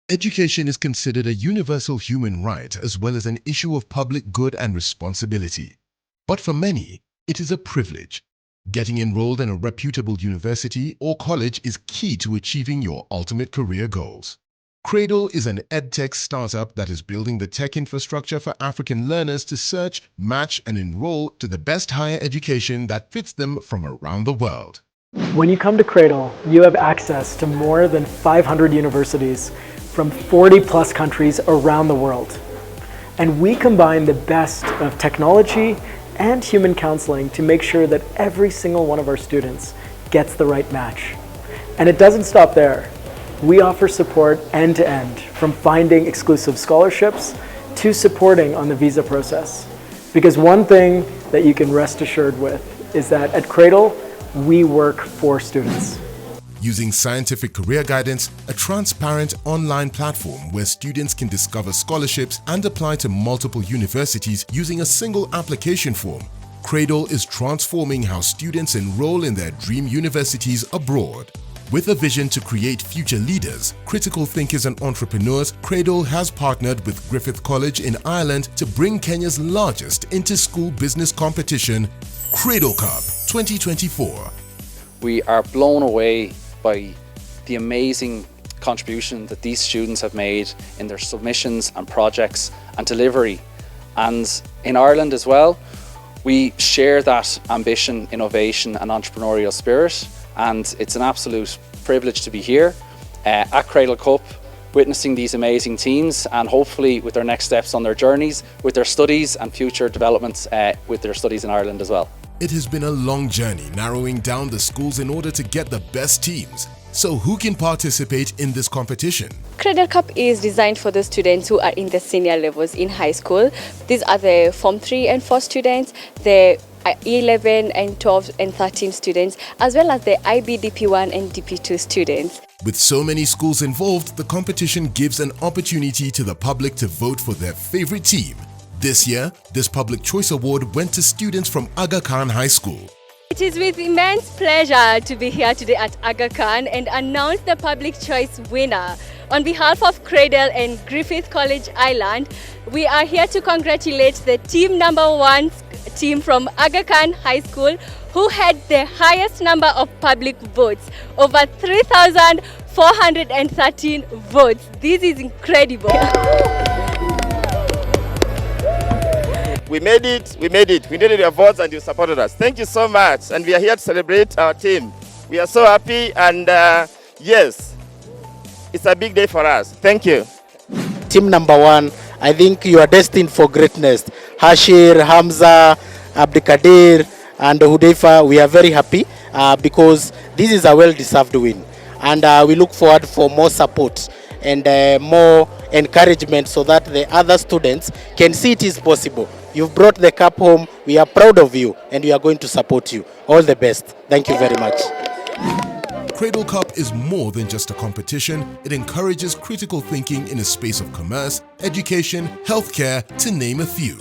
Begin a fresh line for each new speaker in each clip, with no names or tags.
Education is considered a universal human right as well as an issue of public good and responsibility. But for many, it is a privilege. Getting enrolled in a reputable university or college is key to achieving your ultimate career goals. Craydel is an edtech startup that is building the tech infrastructure for African learners to search, match, and enroll to the best higher education that fits them from around the world.
When you come to Craydel, you have access to more than 500 universities from 40 plus countries around the world. And we combine the best of technology and human counseling to make sure that every single one of our students gets the right match. And it doesn't stop there. We offer support end to end, from finding exclusive scholarships to supporting on the visa process. Because one thing that you can rest assured with is that at Craydel, we work for students.
Using scientific career guidance, a transparent online platform where students can discover scholarships and apply to multiple universities using a single application form, Craydel is transforming how students enroll in their dream universities abroad. With a vision to create future leaders, critical thinkers and entrepreneurs, Craydel has partnered with Griffith College in Ireland to bring Kenya's largest inter-school business competition, Craydel Cup 2024.
We are blown away by the amazing contribution that these students have made in their submissions and projects and delivery. And in Ireland as well, we share that ambition, innovation and entrepreneurial spirit, and it's an absolute privilege to be here at Craydel Cup, witnessing these amazing teams, and hopefully with their next steps on their journeys, with their studies and future developments with their studies in Ireland as well.
It has been a long journey narrowing down the schools in order to get the best teams. So who can participate in this competition?
Craydel Cup is designed for the students who are in the senior levels in high school. These are the Form 3 and 4 students, the 11 and 12 and 13 students, as well as the IB DP1 and DP2 students.
With so many schools involved, the competition gives an opportunity to the public to vote for their favorite team. This year, this Public Choice Award went to students from Aga Khan High School.
It is with immense pleasure to be here today at Aga Khan and announce the Public Choice winner. On behalf of Craydel and Griffith College Ireland, we are here to congratulate the team number 1 team from Aga Khan High School, who had the highest number of public votes, over 3,413 votes. This is incredible.
We made it. We needed your votes and you supported us. Thank you so much. And we are here to celebrate our team. We are so happy, and yes, it's a big day for us. Thank you.
Team number 1, I think you are destined for greatness. Hashir, Hamza, Abdikadir and Hudaifa, we are very happy because this is a well-deserved win. And we look forward for more support and more encouragement so that the other students can see it is possible. You've brought the cup home. We are proud of you and we are going to support you. All the best. Thank you very much.
Craydel Cup is more than just a competition. It encourages critical thinking in a space of commerce, education, healthcare, to name a few.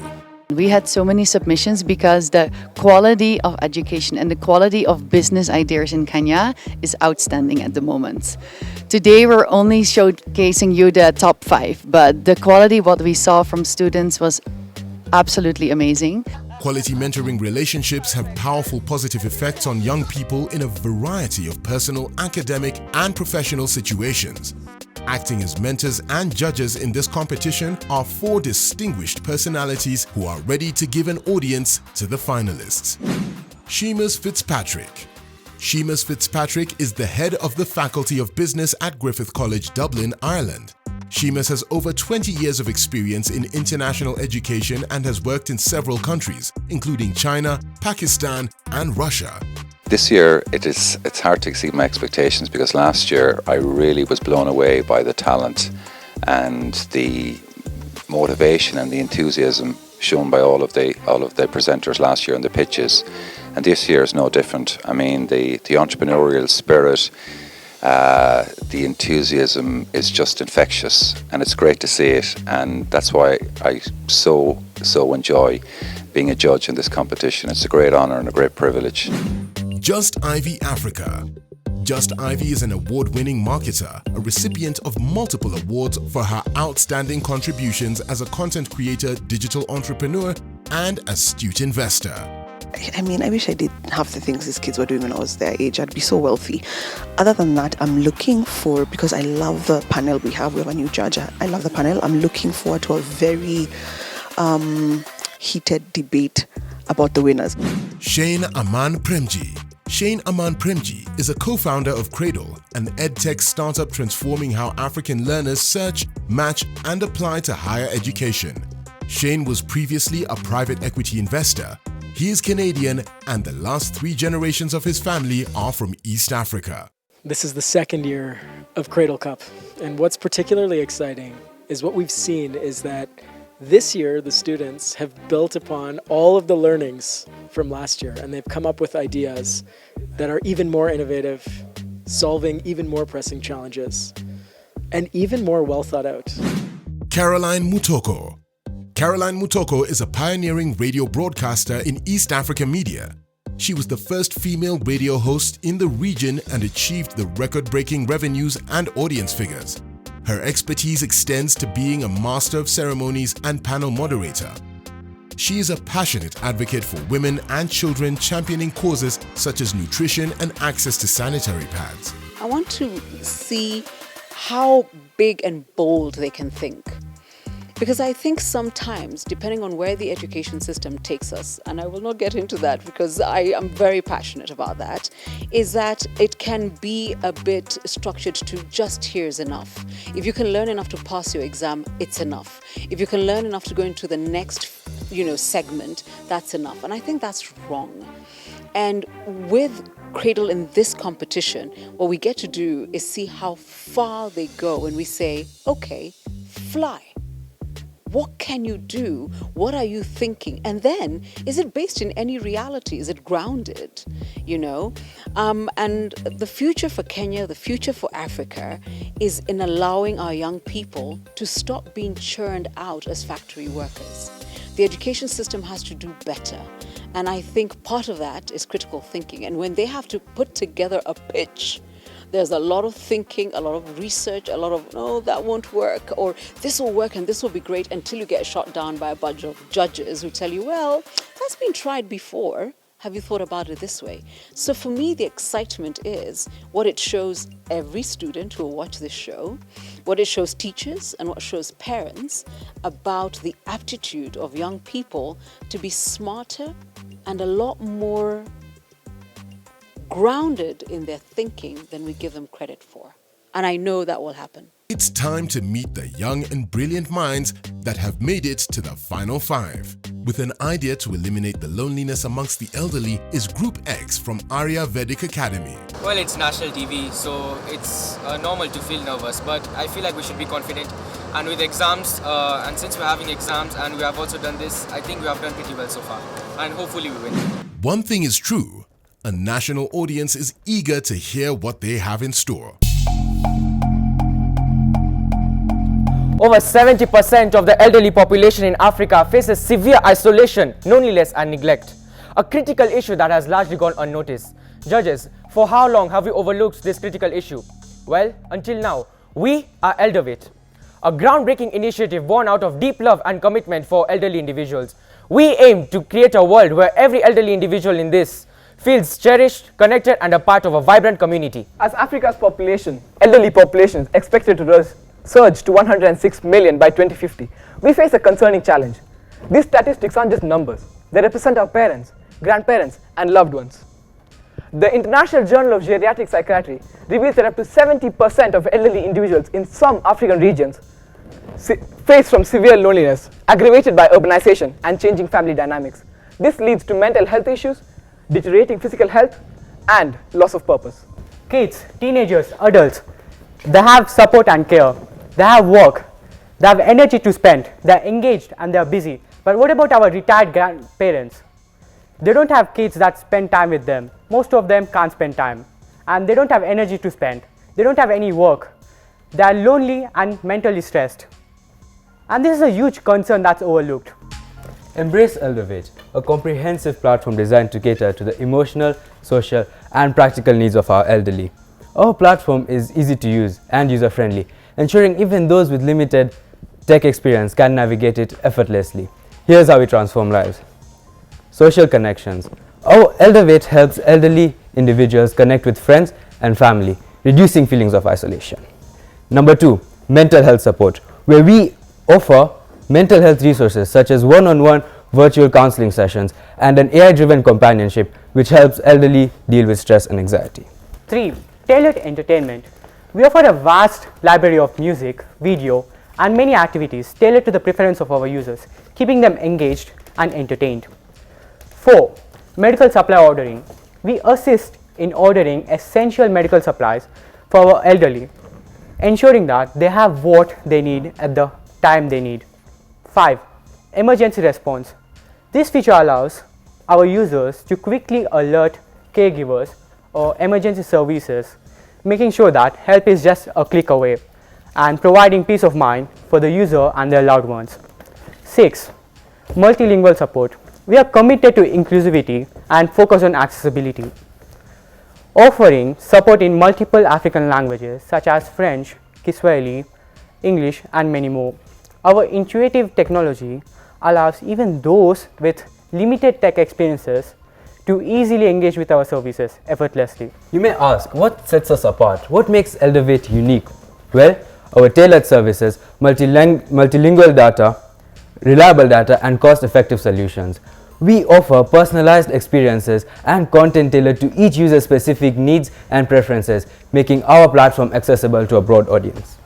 We had so many submissions because the quality of education and the quality of business ideas in Kenya is outstanding at the moment. Today we're only showcasing you the top 5, but the quality what we saw from students was absolutely amazing.
Quality mentoring relationships have powerful positive effects on young people in a variety of personal, academic, and professional situations. Acting as mentors and judges in this competition are 4 distinguished personalities who are ready to give an audience to the finalists. Seamus Fitzpatrick. Seamus Fitzpatrick is the head of the Faculty of Business at Griffith College, Dublin, Ireland. Seamus has over 20 years of experience in international education and has worked in several countries, including China, Pakistan, and Russia.
This year it's hard to exceed my expectations because last year I really was blown away by the talent and the motivation and the enthusiasm shown by all of the presenters last year on the pitches, and this year is no different. I mean, the entrepreneurial spirit, the enthusiasm is just infectious, and it's great to see it, and that's why I so enjoy being a judge in this competition. It's a great honour and a great privilege.
Just Ivy Africa. Just Ivy is an award-winning marketer, a recipient of multiple awards for her outstanding contributions as a content creator, digital entrepreneur, and astute investor.
I mean, I wish I did half the things these kids were doing when I was their age. I'd be so wealthy. Other than that, I'm looking for, because I love the panel we have a new judge. I love the panel. I'm looking forward to a very heated debate about the winners.
Shane Aman Premji. Shane Aman Premji is a co-founder of Craydel, an edtech startup transforming how African learners search, match, and apply to higher education. Shane was previously a private equity investor. He is Canadian, and the last 3 generations of his family are from East Africa.
This is the second year of Craydel Cup, and what's particularly exciting is what we've seen is that this year the students have built upon all of the learnings from last year, and they've come up with ideas that are even more innovative, solving even more pressing challenges, and even more well thought out.
Caroline Mutoko. Caroline Mutoko is a pioneering radio broadcaster in East Africa media. She was the first female radio host in the region and achieved the record-breaking revenues and audience figures. Her expertise extends to being a master of ceremonies and panel moderator. She is a passionate advocate for women and children, championing causes such as nutrition and access to sanitary pads.
I want to see how big and bold they can think. Because I think sometimes, depending on where the education system takes us, and I will not get into that because I am very passionate about that, is that it can be a bit structured to just here's enough. If you can learn enough to pass your exam, it's enough. If you can learn enough to go into the next, segment, that's enough. And I think that's wrong. And with Craydel in this competition, what we get to do is see how far they go when we say, okay, fly. What can you do? What are you thinking? And then, is it based in any reality? Is it grounded? And the future for Kenya, the future for Africa, is in allowing our young people to stop being churned out as factory workers. The education system has to do better. And I think part of that is critical thinking. And when they have to put together a pitch, there's a lot of thinking, a lot of research, a lot of, no, that won't work, or this will work and this will be great, until you get shot down by a bunch of judges who tell you, well, that's been tried before. Have you thought about it this way? So for me, the excitement is what it shows every student who will watch this show, what it shows teachers and what shows parents about the aptitude of young people to be smarter and a lot more grounded in their thinking than we give them credit for. And I know that will happen.
It's time to meet the young and brilliant minds that have made it to the Final 5. With an idea to eliminate the loneliness amongst the elderly is Group X from Arya Vedic Academy.
Well, it's national TV, so it's normal to feel nervous, but I feel like we should be confident. And with exams, and since we're having exams and we have also done this, I think we have done pretty well so far. And hopefully we win.
One thing is true. A national audience is eager to hear what they have in store.
Over 70% of the elderly population in Africa faces severe isolation, loneliness and neglect. A critical issue that has largely gone unnoticed. Judges, for how long have we overlooked this critical issue? Well, until now, we are Eldervate, a groundbreaking initiative born out of deep love and commitment for elderly individuals. We aim to create a world where every elderly individual in this feels cherished, connected and a part of a vibrant community.
As Africa's population, elderly population is expected to surge to 106 million by 2050, we face a concerning challenge. These statistics aren't just numbers. They represent our parents, grandparents and loved ones. The International Journal of Geriatric Psychiatry reveals that up to 70% of elderly individuals in some African regions face from severe loneliness, aggravated by urbanization and changing family dynamics. This leads to mental health issues, deteriorating physical health and loss of purpose.
Kids, teenagers, adults, they have support and care, they have work, they have energy to spend, they are engaged and they are busy. But what about our retired grandparents? They don't have kids that spend time with them. Most of them can't spend time and they don't have energy to spend. They don't have any work. They are lonely and mentally stressed. And this is a huge concern that's overlooked.
Embrace Eldervate, a comprehensive platform designed to cater to the emotional, social and practical needs of our elderly. Our platform is easy to use and user-friendly, ensuring even those with limited tech experience can navigate it effortlessly. Here's how we transform lives. Social connections. Our Eldervate helps elderly individuals connect with friends and family, reducing feelings of isolation. Number 2, mental health support, where we offer mental health resources such as one-on-one virtual counseling sessions and an AI-driven companionship which helps elderly deal with stress and anxiety.
3. Tailored entertainment. We offer a vast library of music, video, and many activities tailored to the preference of our users, keeping them engaged and entertained. 4. Medical supply ordering. We assist in ordering essential medical supplies for our elderly, ensuring that they have what they need at the time they need. 5. Emergency response. This feature allows our users to quickly alert caregivers or emergency services, making sure that help is just a click away and providing peace of mind for the user and their loved ones. 6. Multilingual support. We are committed to inclusivity and focus on accessibility, offering support in multiple African languages such as French, Kiswahili, English, and many more. Our intuitive technology allows even those with limited tech experiences to easily engage with our services effortlessly.
You may ask, what sets us apart? What makes Eldervate unique? Well, our tailored services, multilingual data, reliable data, and cost-effective solutions. We offer personalized experiences and content tailored to each user's specific needs and preferences, making our platform accessible to a broad audience.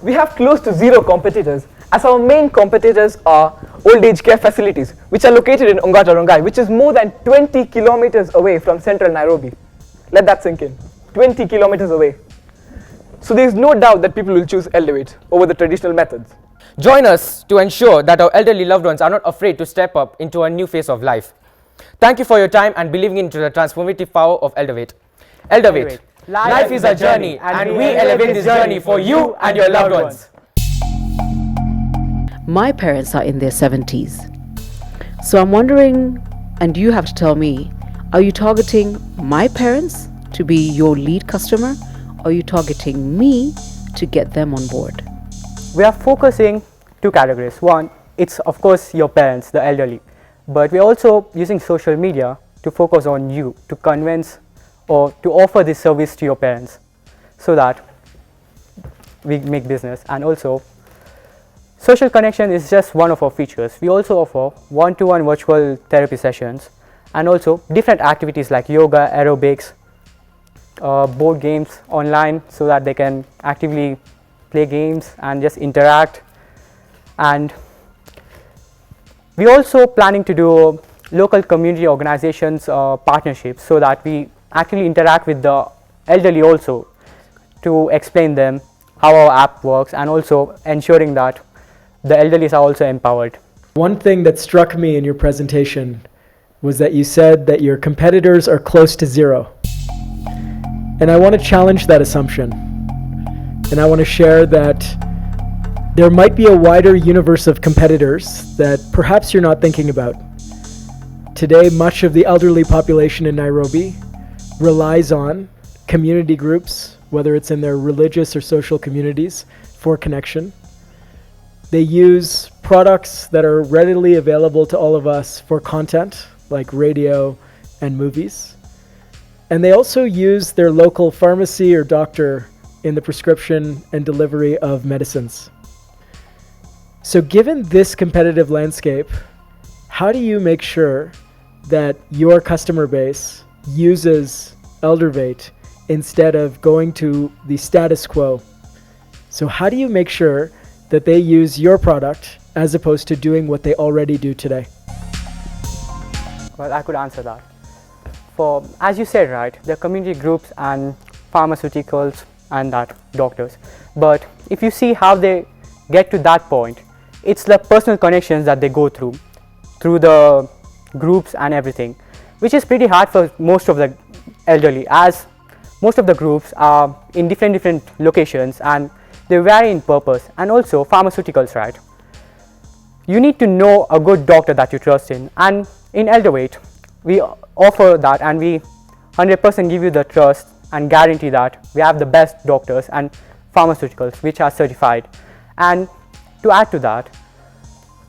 We have close to zero competitors, as our main competitors are old age care facilities, which are located in Ongata Rongai, which is more than 20 kilometers away from central Nairobi. Let that sink in. 20 kilometers away. So there is no doubt that people will choose Eldervate over the traditional methods.
Join us to ensure that our elderly loved ones are not afraid to step up into a new phase of life. Thank you for your time and believing into the transformative power of Eldervate. Eldervate. Life is a journey, and we elevate this journey for you and your loved ones.
My parents are in their 70s. So I'm wondering, and you have to tell me, are you targeting my parents to be your lead customer, or are you targeting me to get them on board?
We are focusing two categories. One, it's of course your parents, the elderly, but we're also using social media to focus on you, to convince or to offer this service to your parents so that we make business. And also, social connection is just one of our features. We also offer one-to-one virtual therapy sessions and also different activities like yoga, aerobics, board games online so that they can actively play games and just interact. And we're also planning to do local community organizations partnerships so that we actually interact with the elderly also to explain them how our app works and also ensuring that the elderly are also empowered.
One thing that struck me in your presentation was that you said that your competitors are close to zero. And I want to challenge that assumption. And I want to share that there might be a wider universe of competitors that perhaps you're not thinking about. Today, much of the elderly population in Nairobi relies on community groups, whether it's in their religious or social communities, for connection. They use products that are readily available to all of us for content, like radio and movies. And they also use their local pharmacy or doctor in the prescription and delivery of medicines. So given this competitive landscape, how do you make sure that your customer base uses Eldervate instead of going to the status quo? So how do you make sure that they use your product as opposed to doing what they already do today?
Well, I could answer that. For, as you said, right, there are community groups and pharmaceuticals and that doctors. But if you see how they get to that point, it's the personal connections that they go through the groups and everything, which is pretty hard for most of the elderly, as most of the groups are in different locations and they vary in purpose. And also pharmaceuticals, right? You need to know a good doctor that you trust in, and in Eldervate we offer that, and we 100% give you the trust
and guarantee that we have the best doctors and pharmaceuticals which are certified. And to add to that,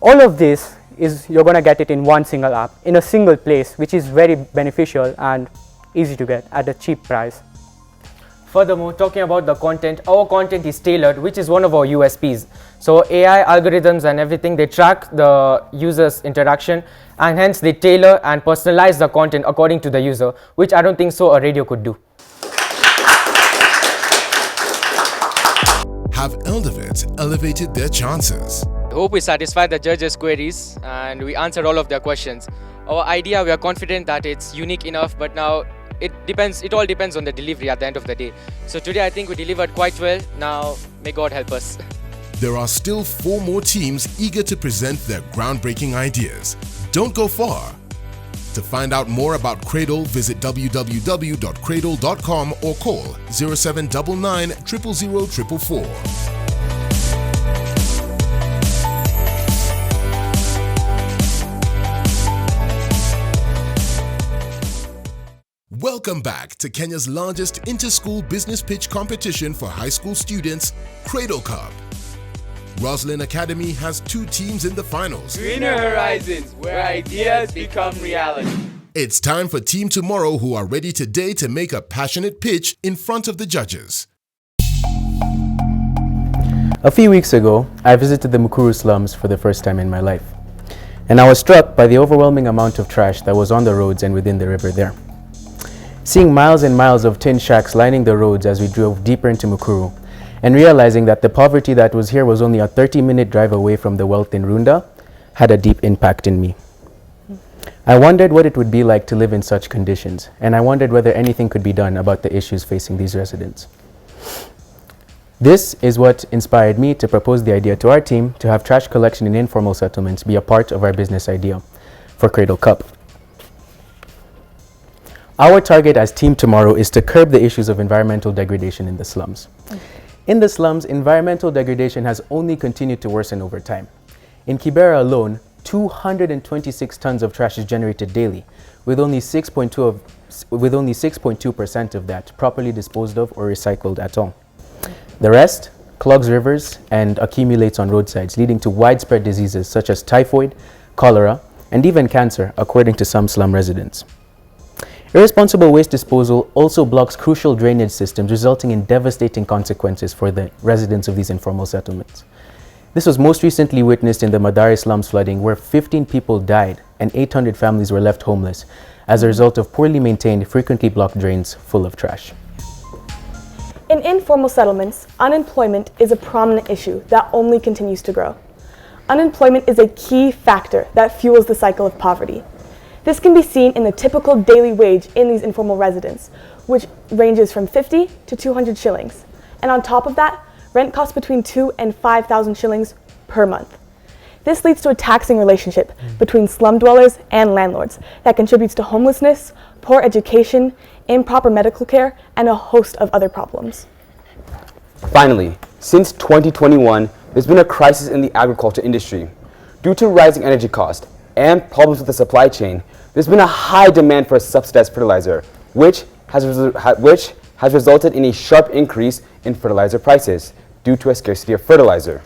all of this is you're going to get it in one single app, in a single place, which is very beneficial and easy to get at a cheap price.
Furthermore, talking about the content, our content is tailored, which is one of our USPs. So AI algorithms and everything, they track the user's interaction, and hence they tailor and personalize the content according to the user, which I don't think so a radio could do.
Have Eldervate elevated their chances?
I hope we satisfied the judges' queries and we answered all of their questions. Our idea, we are confident that it's unique enough, but now it all depends on the delivery at the end of the day. So today I think we delivered quite well. Now may God help us.
There are still 4 more teams eager to present their groundbreaking ideas. Don't go far. To find out more about Craydel, visit www.craydel.com or call 0799 000 444. Welcome back to Kenya's largest inter-school business pitch competition for high school students, Craydel Cup. Roslyn Academy has 2 teams in the finals.
Greener horizons, where ideas become reality.
It's time for Team Tomorrow, who are ready today to make a passionate pitch in front of the judges.
A few weeks ago, I visited the Mukuru slums for the first time in my life. And I was struck by the overwhelming amount of trash that was on the roads and within the river there. Seeing miles and miles of tin shacks lining the roads as we drove deeper into Mukuru, and realizing that the poverty that was here was only a 30-minute drive away from the wealth in Runda, had a deep impact in me. I wondered what it would be like to live in such conditions, and I wondered whether anything could be done about the issues facing these residents. This is what inspired me to propose the idea to our team to have trash collection in informal settlements be a part of our business idea for Craydel Cup. Our target as Team Tomorrow is to curb the issues of environmental degradation in the slums. In the slums, environmental degradation has only continued to worsen over time. In Kibera alone, 226 tons of trash is generated daily, with only 6.2% of that properly disposed of or recycled at all. The rest clogs rivers and accumulates on roadsides, leading to widespread diseases such as typhoid, cholera, and even cancer, according to some slum residents. Irresponsible waste disposal also blocks crucial drainage systems, resulting in devastating consequences for the residents of these informal settlements. This was most recently witnessed in the Madari slums flooding, where 15 people died and 800 families were left homeless as a result of poorly maintained, frequently blocked drains full of trash.
In informal settlements, unemployment is a prominent issue that only continues to grow. Unemployment is a key factor that fuels the cycle of poverty. This can be seen in the typical daily wage in these informal residents, which ranges from 50 to 200 shillings. And on top of that, rent costs between 2 and 5,000 shillings per month. This leads to a taxing relationship between slum dwellers and landlords that contributes to homelessness, poor education, improper medical care, and a host of other problems.
Finally, since 2021, there's been a crisis in the agriculture industry. Due to rising energy costs and problems with the supply chain, there's been a high demand for subsidized fertilizer, which has resulted in a sharp increase in fertilizer prices due to a scarcity of fertilizer.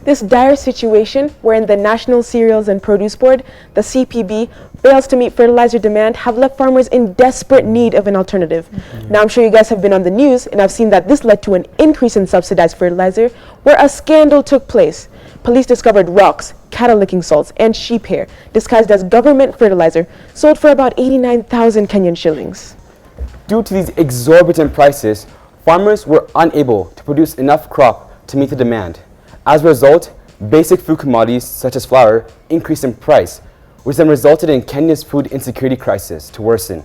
This dire situation, wherein the National Cereals and Produce Board, the CPB, fails to meet fertilizer demand, have left farmers in desperate need of an alternative. Now, I'm sure you guys have been on the news and have seen that this led to an increase in subsidized fertilizer, where a scandal took place. Police discovered rocks, cattle-licking salts, and sheep hair disguised as government fertilizer, sold for about 89,000 Kenyan shillings.
Due to these exorbitant prices, farmers were unable to produce enough crop to meet the demand. As a result, basic food commodities such as flour increased in price, which then resulted in Kenya's food insecurity crisis to worsen.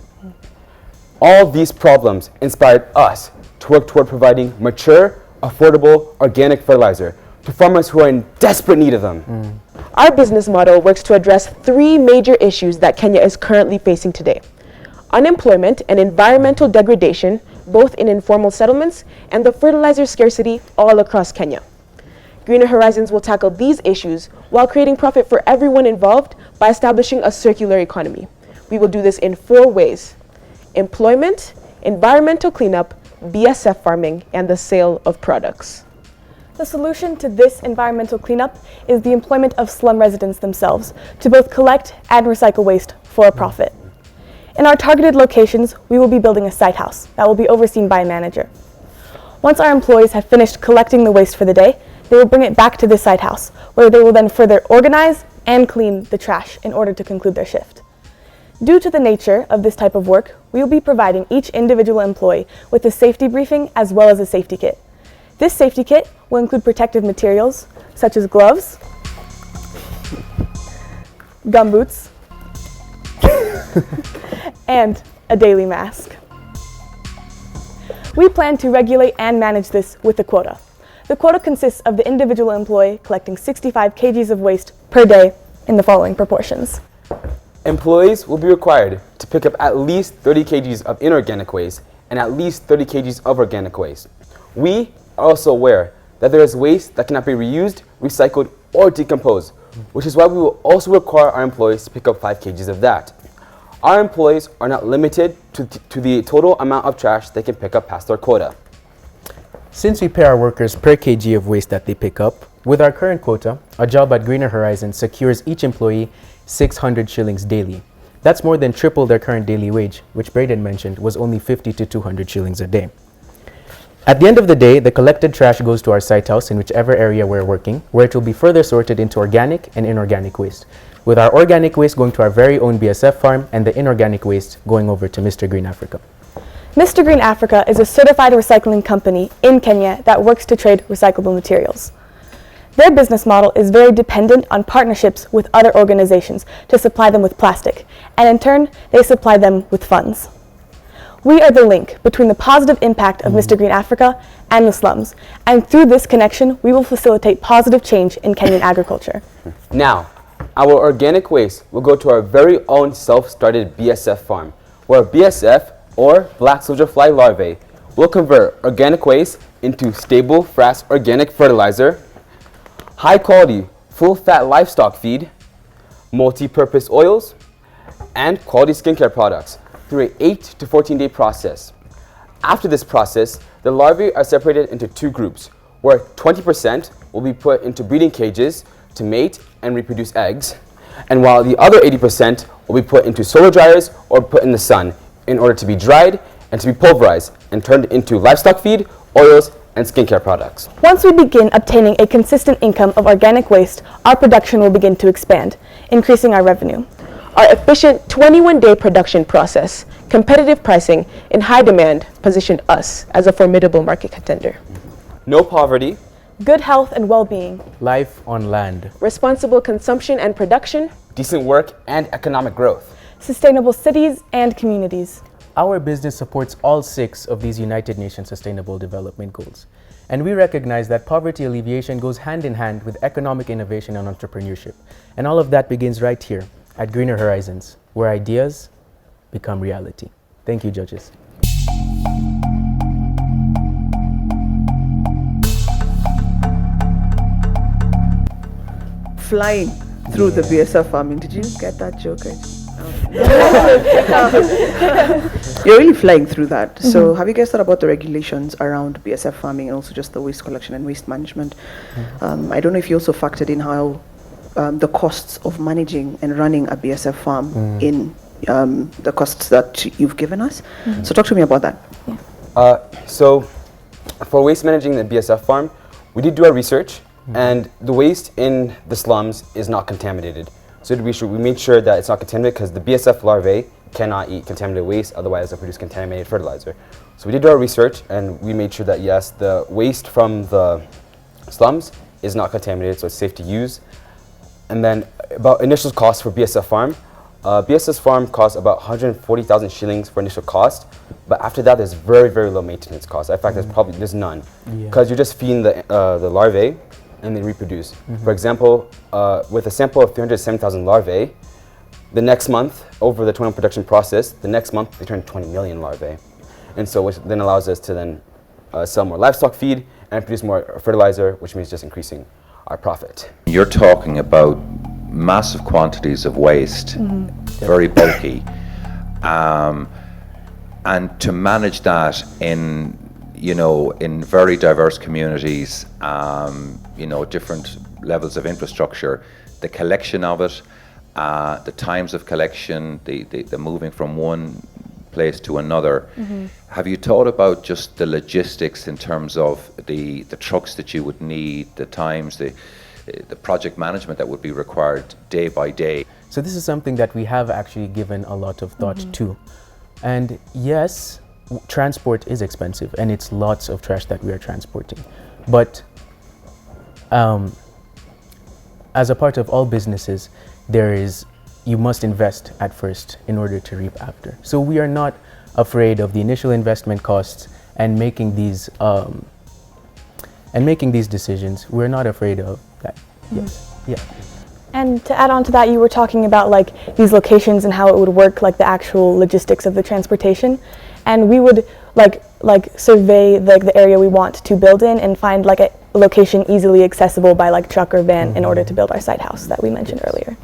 All these problems inspired us to work toward providing mature, affordable, organic fertilizer to farmers who are in desperate need of them.
Our business model works to address 3 major issues that Kenya is currently facing today: unemployment and environmental degradation, both in informal settlements, and the fertilizer scarcity all across Kenya. Greener Horizons will tackle these issues while creating profit for everyone involved by establishing a circular economy. We will do this in 4 ways: employment,
environmental cleanup, BSF farming, and the sale of products.
The solution to this environmental cleanup is the employment of slum residents themselves to both collect and recycle waste for a profit. In our targeted locations, we will be building a site house that will be overseen by a manager. Once our employees have finished collecting the waste for the day, they will bring it back to this site house, where they will then further organize and clean the trash in order to conclude their shift. Due to the nature of this type of work, we will be providing each individual employee with a safety briefing as well as a safety kit. This safety kit will include protective materials such as gloves, gumboots, and a daily mask. We plan to regulate and manage this with a quota. The quota consists of the individual employee collecting 65 kgs of waste per day in the following proportions.
Employees will be required to pick up at least 30 kgs of inorganic waste and at least 30 kgs of organic waste. We are also aware that there is waste that cannot be reused, recycled, or decomposed, which is why we will also require our employees to pick up 5 kgs of that. Our employees are not limited to the total amount of trash they can pick up past their quota.
Since we pay our workers per kg of waste that they pick up, with our current quota, a job at Greener Horizons secures each employee 600 shillings daily. That's more than triple their current daily wage, which Braden mentioned was only 50 to 200 shillings a day. At the end of the day, the collected trash goes to our site house in whichever area we're working, where it will be further sorted into organic and inorganic waste, with our organic waste going to our very own BSF farm and the inorganic waste going over to Mr. Green Africa.
Mr. Green Africa is a certified recycling company in Kenya that works to trade recyclable materials. Their business model is very dependent on partnerships with other organizations to supply them with plastic, and in turn, they supply them with funds. We are the link between the positive impact of Mr. Green Africa and the slums, and through this connection, we will facilitate positive change in Kenyan agriculture.
Now, our organic waste will go to our very own self-started BSF farm, where BSF, or black soldier fly larvae, will convert organic waste into stable, fast organic fertilizer, high-quality, full-fat livestock feed, multi-purpose oils, and quality skincare products through an 8 to 14-day process. After this process, the larvae are separated into 2 groups, where 20% will be put into breeding cages to mate and reproduce eggs, and while the other 80% will be put into solar dryers or put in the sun in order to be dried and to be pulverized and turned into livestock feed, oils, and skincare products.
Once we begin obtaining a consistent income of organic waste, our production will begin to expand, increasing our revenue.
Our efficient 21-day production process, competitive pricing, and high demand position us as a formidable market contender.
No poverty,
good health and well-being,
life on land,
responsible consumption and production,
decent work and economic growth,
sustainable cities and communities.
Our business supports all 6 of these United Nations Sustainable Development Goals. And we recognize that poverty alleviation goes hand in hand with economic innovation and entrepreneurship. And all of that begins right here at Greener Horizons, where ideas become reality. Thank you, judges.
Flying through the BSF farming. Did you get that joke? You're really flying through that. So have you guys thought about the regulations around BSF farming and also just the waste collection and waste management? I don't know if you also factored in how the costs of managing and running a BSF farm in the costs that you've given us. So talk to me about that.
So for waste managing the BSF farm, we did do our research, and the waste in the slums is not contaminated. So we made sure that it's not contaminated because the BSF larvae cannot eat contaminated waste, otherwise they'll produce contaminated fertilizer. So we did our research and we made sure that yes, the waste from the slums is not contaminated, so it's safe to use. And then about initial cost for BSF farm. BSF farm costs about 140,000 shillings for initial cost, but after that there's very, very low maintenance cost. In fact, there's none, because you're just feeding the larvae and they reproduce. For example, with a sample of 307,000 larvae, the next month, over the 20 production process, the next month they turn 20 million larvae. And so which then allows us to then sell more livestock feed and produce more fertilizer, which means just increasing our profit.
You're talking about massive quantities of waste, very bulky. And to manage that in, you know, in very diverse communities, you know, different levels of infrastructure, the collection of it, the times of collection, the moving from one place to another. Have you thought about just the logistics in terms of the trucks that you would need, the times, the project management that would be required day by day?
So this is something that we have actually given a lot of thought to. And yes, transport is expensive, and it's lots of trash that we are transporting. But as a part of all businesses, you must invest at first in order to reap after. So we are not afraid of the initial investment costs and making these decisions. We're not afraid of that. Yes. Yeah.
And to add on to that, you were talking about like these locations and how it would work, like the actual logistics of the transportation. And we would like survey the area we want to build in and find like a location easily accessible by like truck or van in order to build our site house that we mentioned earlier.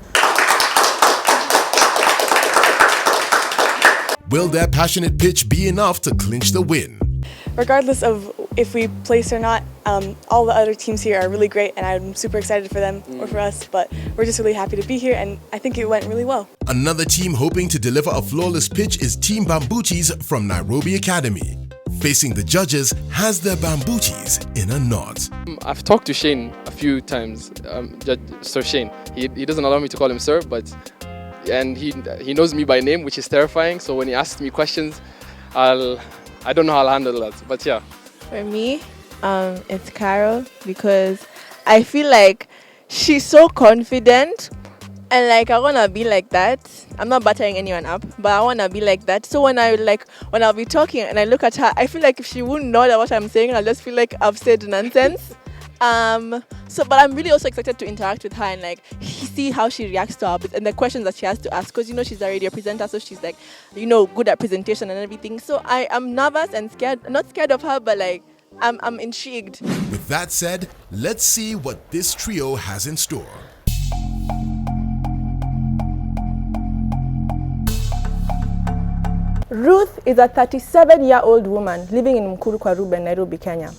Will their passionate pitch be enough to clinch the win?
Regardless of if we place or not, all the other teams here are really great, and I'm super excited for them or for us, but we're just really happy to be here, and I think it went really well.
Another team hoping to deliver a flawless pitch is Team Bambooties from Nairobi Academy. Facing the judges has their Bambooties in a knot.
I've talked to Shane a few times, Sir Shane. He doesn't allow me to call him sir, and he knows me by name, which is terrifying, so when he asks me questions, I don't know how I'll handle that, but yeah.
For me, it's Carol, because I feel like she's so confident, and like I wanna be like that. I'm not battering anyone up, but I wanna be like that. So when I'll be talking and I look at her, I feel like if she wouldn't know that what I'm saying, I'll just feel like I've said nonsense. But I'm really also excited to interact with her and like see how she reacts to our bits and the questions that she has to ask, because you know she's already a presenter, so she's like, you know, good at presentation and everything. So I am nervous and scared, not scared of her, but like I'm intrigued.
With that said, let's see what this trio has in store.
Ruth is a 37-year-old woman living in Mukuru kwa Ruben, Nairobi, Kenya.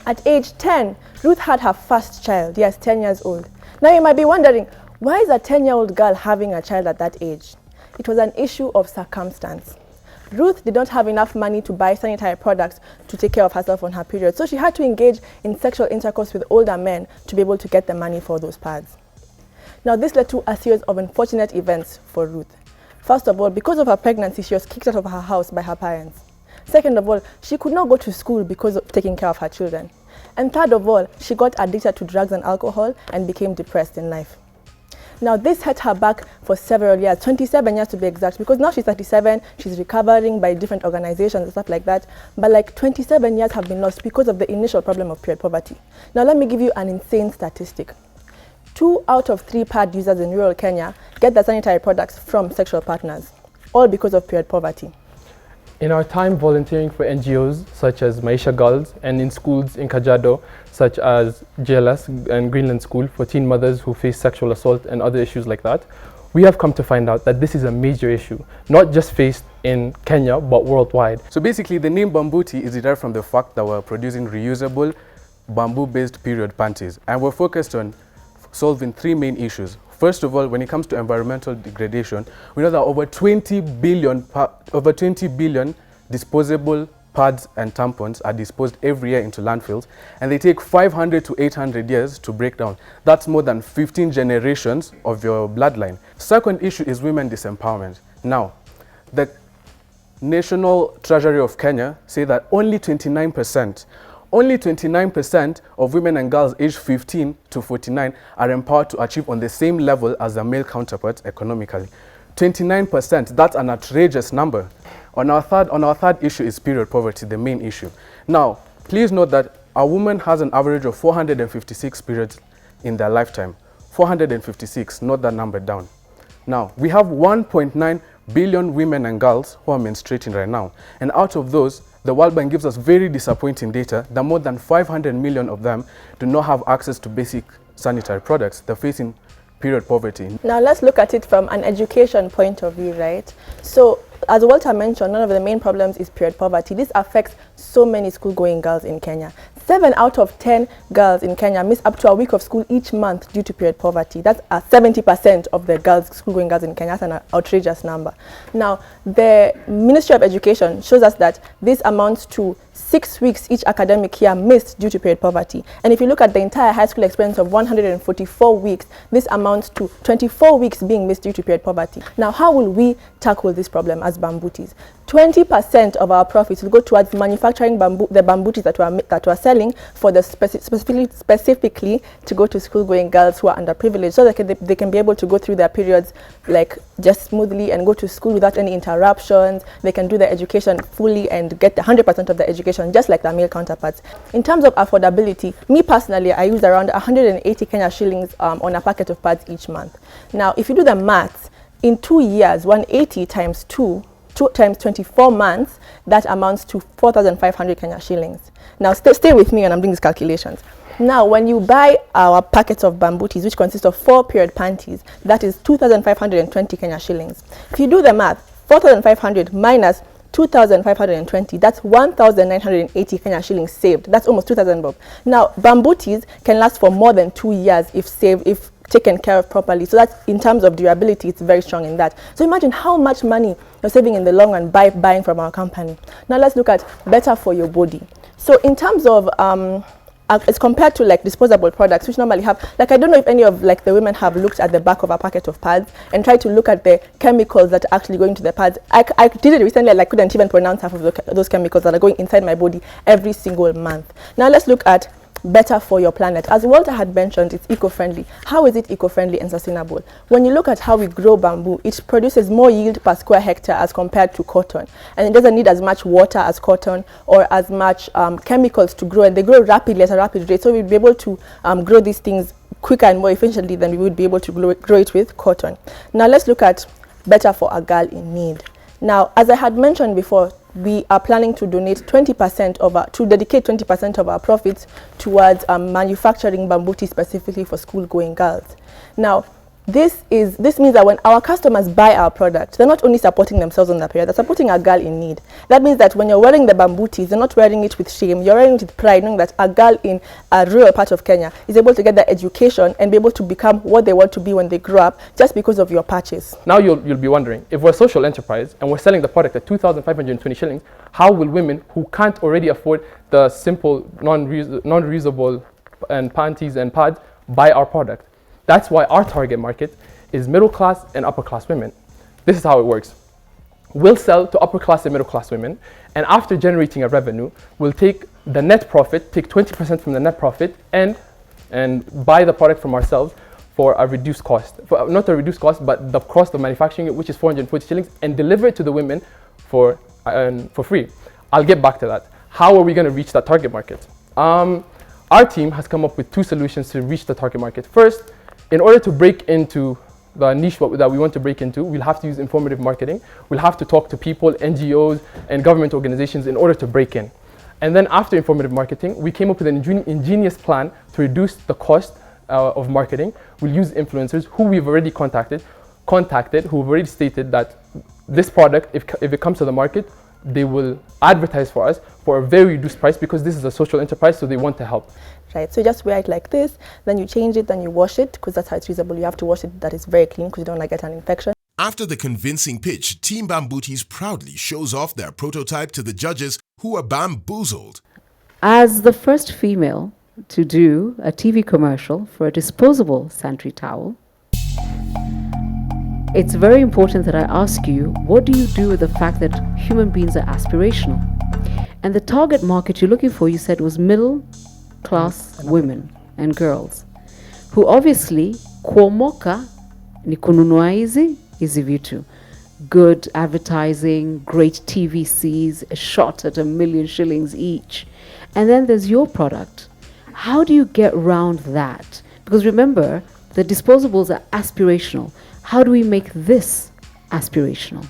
At age 10, Ruth had her first child, yes, 10 years old. Now you might be wondering, why is a 10-year-old girl having a child at that age? It was an issue of circumstance. Ruth did not have enough money to buy sanitary products to take care of herself on her period, so she had to engage in sexual intercourse with older men to be able to get the money for those pads. Now this led to a series of unfortunate events for Ruth. First of all, because of her pregnancy, she was kicked out of her house by her parents. Second of all, she could not go to school because of taking care of her children. And third of all, she got addicted to drugs and alcohol and became depressed in life. Now this set her back for several years, 27 years to be exact, because now she's 37, she's recovering by different organizations and stuff like that, but like 27 years have been lost because of the initial problem of period poverty. Now let me give you an insane statistic. 2 out of 3 pad users in rural Kenya get their sanitary products from sexual partners, all because of period poverty.
In our time volunteering for NGOs such as Maisha Girls and in schools in Kajiado such as GLS and Greenland School for teen mothers who face sexual assault and other issues like that, we have come to find out that this is a major issue, not just faced in Kenya but worldwide.
So basically the name Bambooty is derived from the fact that we're producing reusable bamboo-based period panties, and we're focused on solving 3 main issues. First of all, when it comes to environmental degradation, we know that over 20 billion disposable pads and tampons are disposed every year into landfills, and they take 500 to 800 years to break down. That's more than 15 generations of your bloodline. Second issue is women disempowerment. Now, the National Treasury of Kenya say that only 29% of women and girls aged 15 to 49 are empowered to achieve on the same level as their male counterparts economically. 29%, that's an outrageous number. On our third issue is period poverty, the main issue. Now, please note that a woman has an average of 456 periods in their lifetime. 456, note that number down. Now, we have 1.9 billion women and girls who are menstruating right now. And out of those, the World Bank gives us very disappointing data that more than 500 million of them do not have access to basic sanitary products. They're facing period poverty.
Now let's look at it from an education point of view, right? So as Walter mentioned, one of the main problems is period poverty. This affects so many school-going girls in Kenya. 7 out of 10 girls in Kenya miss up to a week of school each month due to period poverty. That's 70% of the school-going girls in Kenya. That's an outrageous number. Now, the Ministry of Education shows us that this amounts to 6 weeks each academic year missed due to period poverty. And if you look at the entire high school experience of 144 weeks, this amounts to 24 weeks being missed due to period poverty. Now, how will we tackle this problem as Bambooties? 20% of our profits will go towards manufacturing the Bambooties that we're selling for the specifically to go to school-going girls who are underprivileged, so that they can be able to go through their periods like just smoothly and go to school without any interruptions. They can do their education fully and get 100% of the education just like their male counterparts. In terms of affordability, me personally, I use around 180 Kenya shillings on a packet of pads each month. Now, if you do the maths, in 2 years, 180 times 2 times 24 months, that amounts to 4,500 Kenya shillings. Now, stay with me when I'm doing these calculations. Now, when you buy our packets of Bambooties, which consist of 4 period panties, that is 2,520 Kenya shillings. If you do the math, 4,500 minus 2,520, that's 1,980 Kenya shillings saved. That's almost 2,000 bob. Now, Bambooties can last for more than 2 years if taken care of properly. So that's, in terms of durability, it's very strong in that. So imagine how much money you're saving in the long run by buying from our company. Now let's look at better for your body. So in terms of as compared to like disposable products, which normally have, like, I don't know if any of like the women have looked at the back of a packet of pads and tried to look at the chemicals that are actually going to the pads. I did it recently, and I couldn't even pronounce half of those chemicals that are going inside my body every single month. Now let's look at better for your planet. As Walter had mentioned, it's eco-friendly. How is it eco-friendly and sustainable? When you look at how we grow bamboo, it produces more yield per square hectare as compared to cotton. And it doesn't need as much water as cotton or as much chemicals to grow. And they grow rapidly at a rapid rate. So we'll be able to grow these things quicker and more efficiently than we would be able to grow it with cotton. Now let's look at better for a girl in need. Now, as I had mentioned before, we are planning to donate 20% to dedicate 20% of our profits towards manufacturing Bambooties specifically for school-going girls. Now, this means that when our customers buy our product, they're not only supporting themselves on that period, they're supporting a girl in need. That means that when you're wearing the Bambooties, you're not wearing it with shame, you're wearing it with pride, knowing that a girl in a rural part of Kenya is able to get the education and be able to become what they want to be when they grow up, just because of your purchase.
Now you'll be wondering, if we're a social enterprise and we're selling the product at 2,520 shillings, how will women who can't already afford the simple, non-reusable and panties and pads buy our product? That's why our target market is middle class and upper class women. This is how it works. We'll sell to upper class and middle class women, and after generating a revenue, we'll take the net profit, take 20% from the net profit, and buy the product from ourselves for a reduced cost. Not a reduced cost, but the cost of manufacturing it, which is 440 shillings, and deliver it to the women for free. I'll get back to that. How are we going to reach that target market? Our team has come up with 2 solutions to reach the target market. First, in order to break into the niche that we want to break into, we'll have to use informative marketing. We'll have to talk to people, NGOs, and government organizations in order to break in. And then after informative marketing, we came up with an ingenious plan to reduce the cost of marketing. We'll use influencers who we've already contacted, who've already stated that this product, if it comes to the market, they will advertise for us for a very reduced price, because this is a social enterprise, so they want to help.
Right, so you just wear it like this, then you change it, then you wash it, because that's how it's usable. You have to wash it that is very clean, because you don't want to get an infection.
After the convincing pitch, Team Bambooties proudly shows off their prototype to the judges, who are bamboozled.
As the first female to do a TV commercial for a disposable sanitary towel, it's very important that I ask you, what do you do with the fact that human beings are aspirational? And the target market you're looking for, you said, was middle class women and girls, who obviously kuomoka ni kununua hizi vitu. Good advertising, great TVCs, a shot at 1 million shillings each. And then there's your product. How do you get around that? Because remember, the disposables are aspirational. How do we make this aspirational?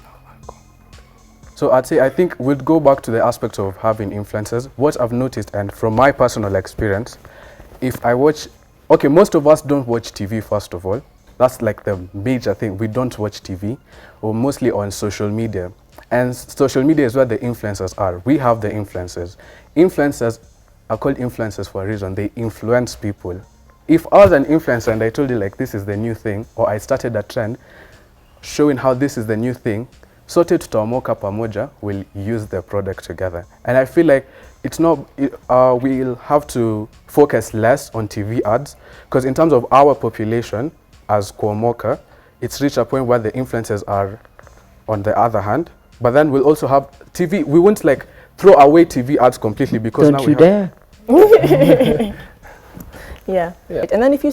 So I'd say, I think we'd go back to the aspect of having influencers. What I've noticed, and from my personal experience, if I watch, okay, most of us don't watch TV first of all. That's like the major thing. We don't watch TV, or mostly on social media. And social media is where the influencers are. We have the influencers. Influencers are called influencers for a reason. They influence people. If I was an influencer and I told you like this is the new thing, or I started a trend showing how this is the new thing, sote tutaomoka pamoja will use the product together. And I feel like it's not, we'll have to focus less on TV ads, because in terms of our population as Kuomoka, it's reached a point where the influencers are on the other hand, but then we'll also have TV. We won't like throw away TV ads completely, because
Don't
now
you
dare.
Yeah. Right. And then if you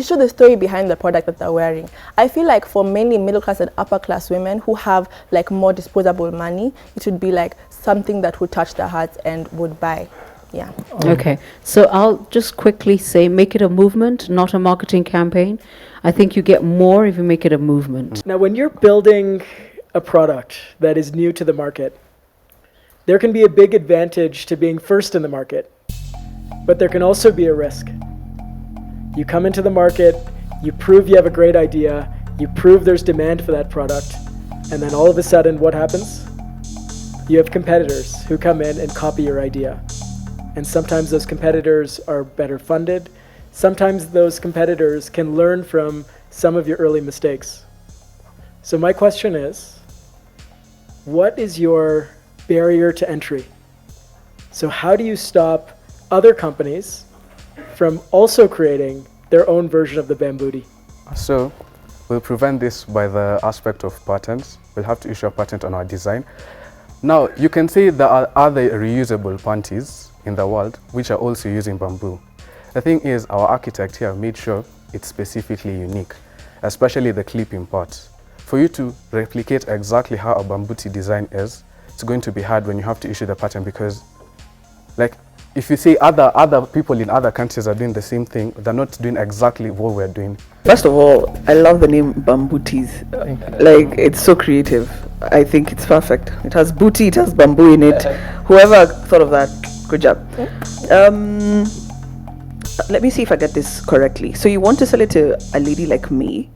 show the story behind the product that they're wearing, I feel like for mainly middle class and upper class women who have like more disposable money, it would be like something that would touch their hearts and would buy. Yeah.
Okay, so I'll just quickly say, make it a movement, not a marketing campaign. I think you get more if you make it a movement.
Now, when you're building a product that is new to the market, there can be a big advantage to being first in the market, but there can also be a risk. You come into the market, you prove you have a great idea, you prove there's demand for that product, and then all of a sudden, what happens? You have competitors who come in and copy your idea. And sometimes those competitors are better funded. Sometimes those competitors can learn from some of your early mistakes. So my question is, what is your barrier to entry? So how do you stop other companies from also creating their own version of the Bambootie?
So we'll prevent this by the aspect of patents. We'll have to issue a patent on our design. Now, you can say there are other reusable panties in the world which are also using bamboo. The thing is, our architect here made sure it's specifically unique, especially the clipping part. For you to replicate exactly how a Bambootie design is, it's going to be hard when you have to issue the patent, because like if you say other people in other countries are doing the same thing, they're not doing exactly what we're doing.
First of all, I love the name Bambooties. Like, it's so creative. I think it's perfect. It has booty, it has bamboo in it. Whoever thought of that, good job. Let me see if I get this correctly. So you want to sell it to a lady like me,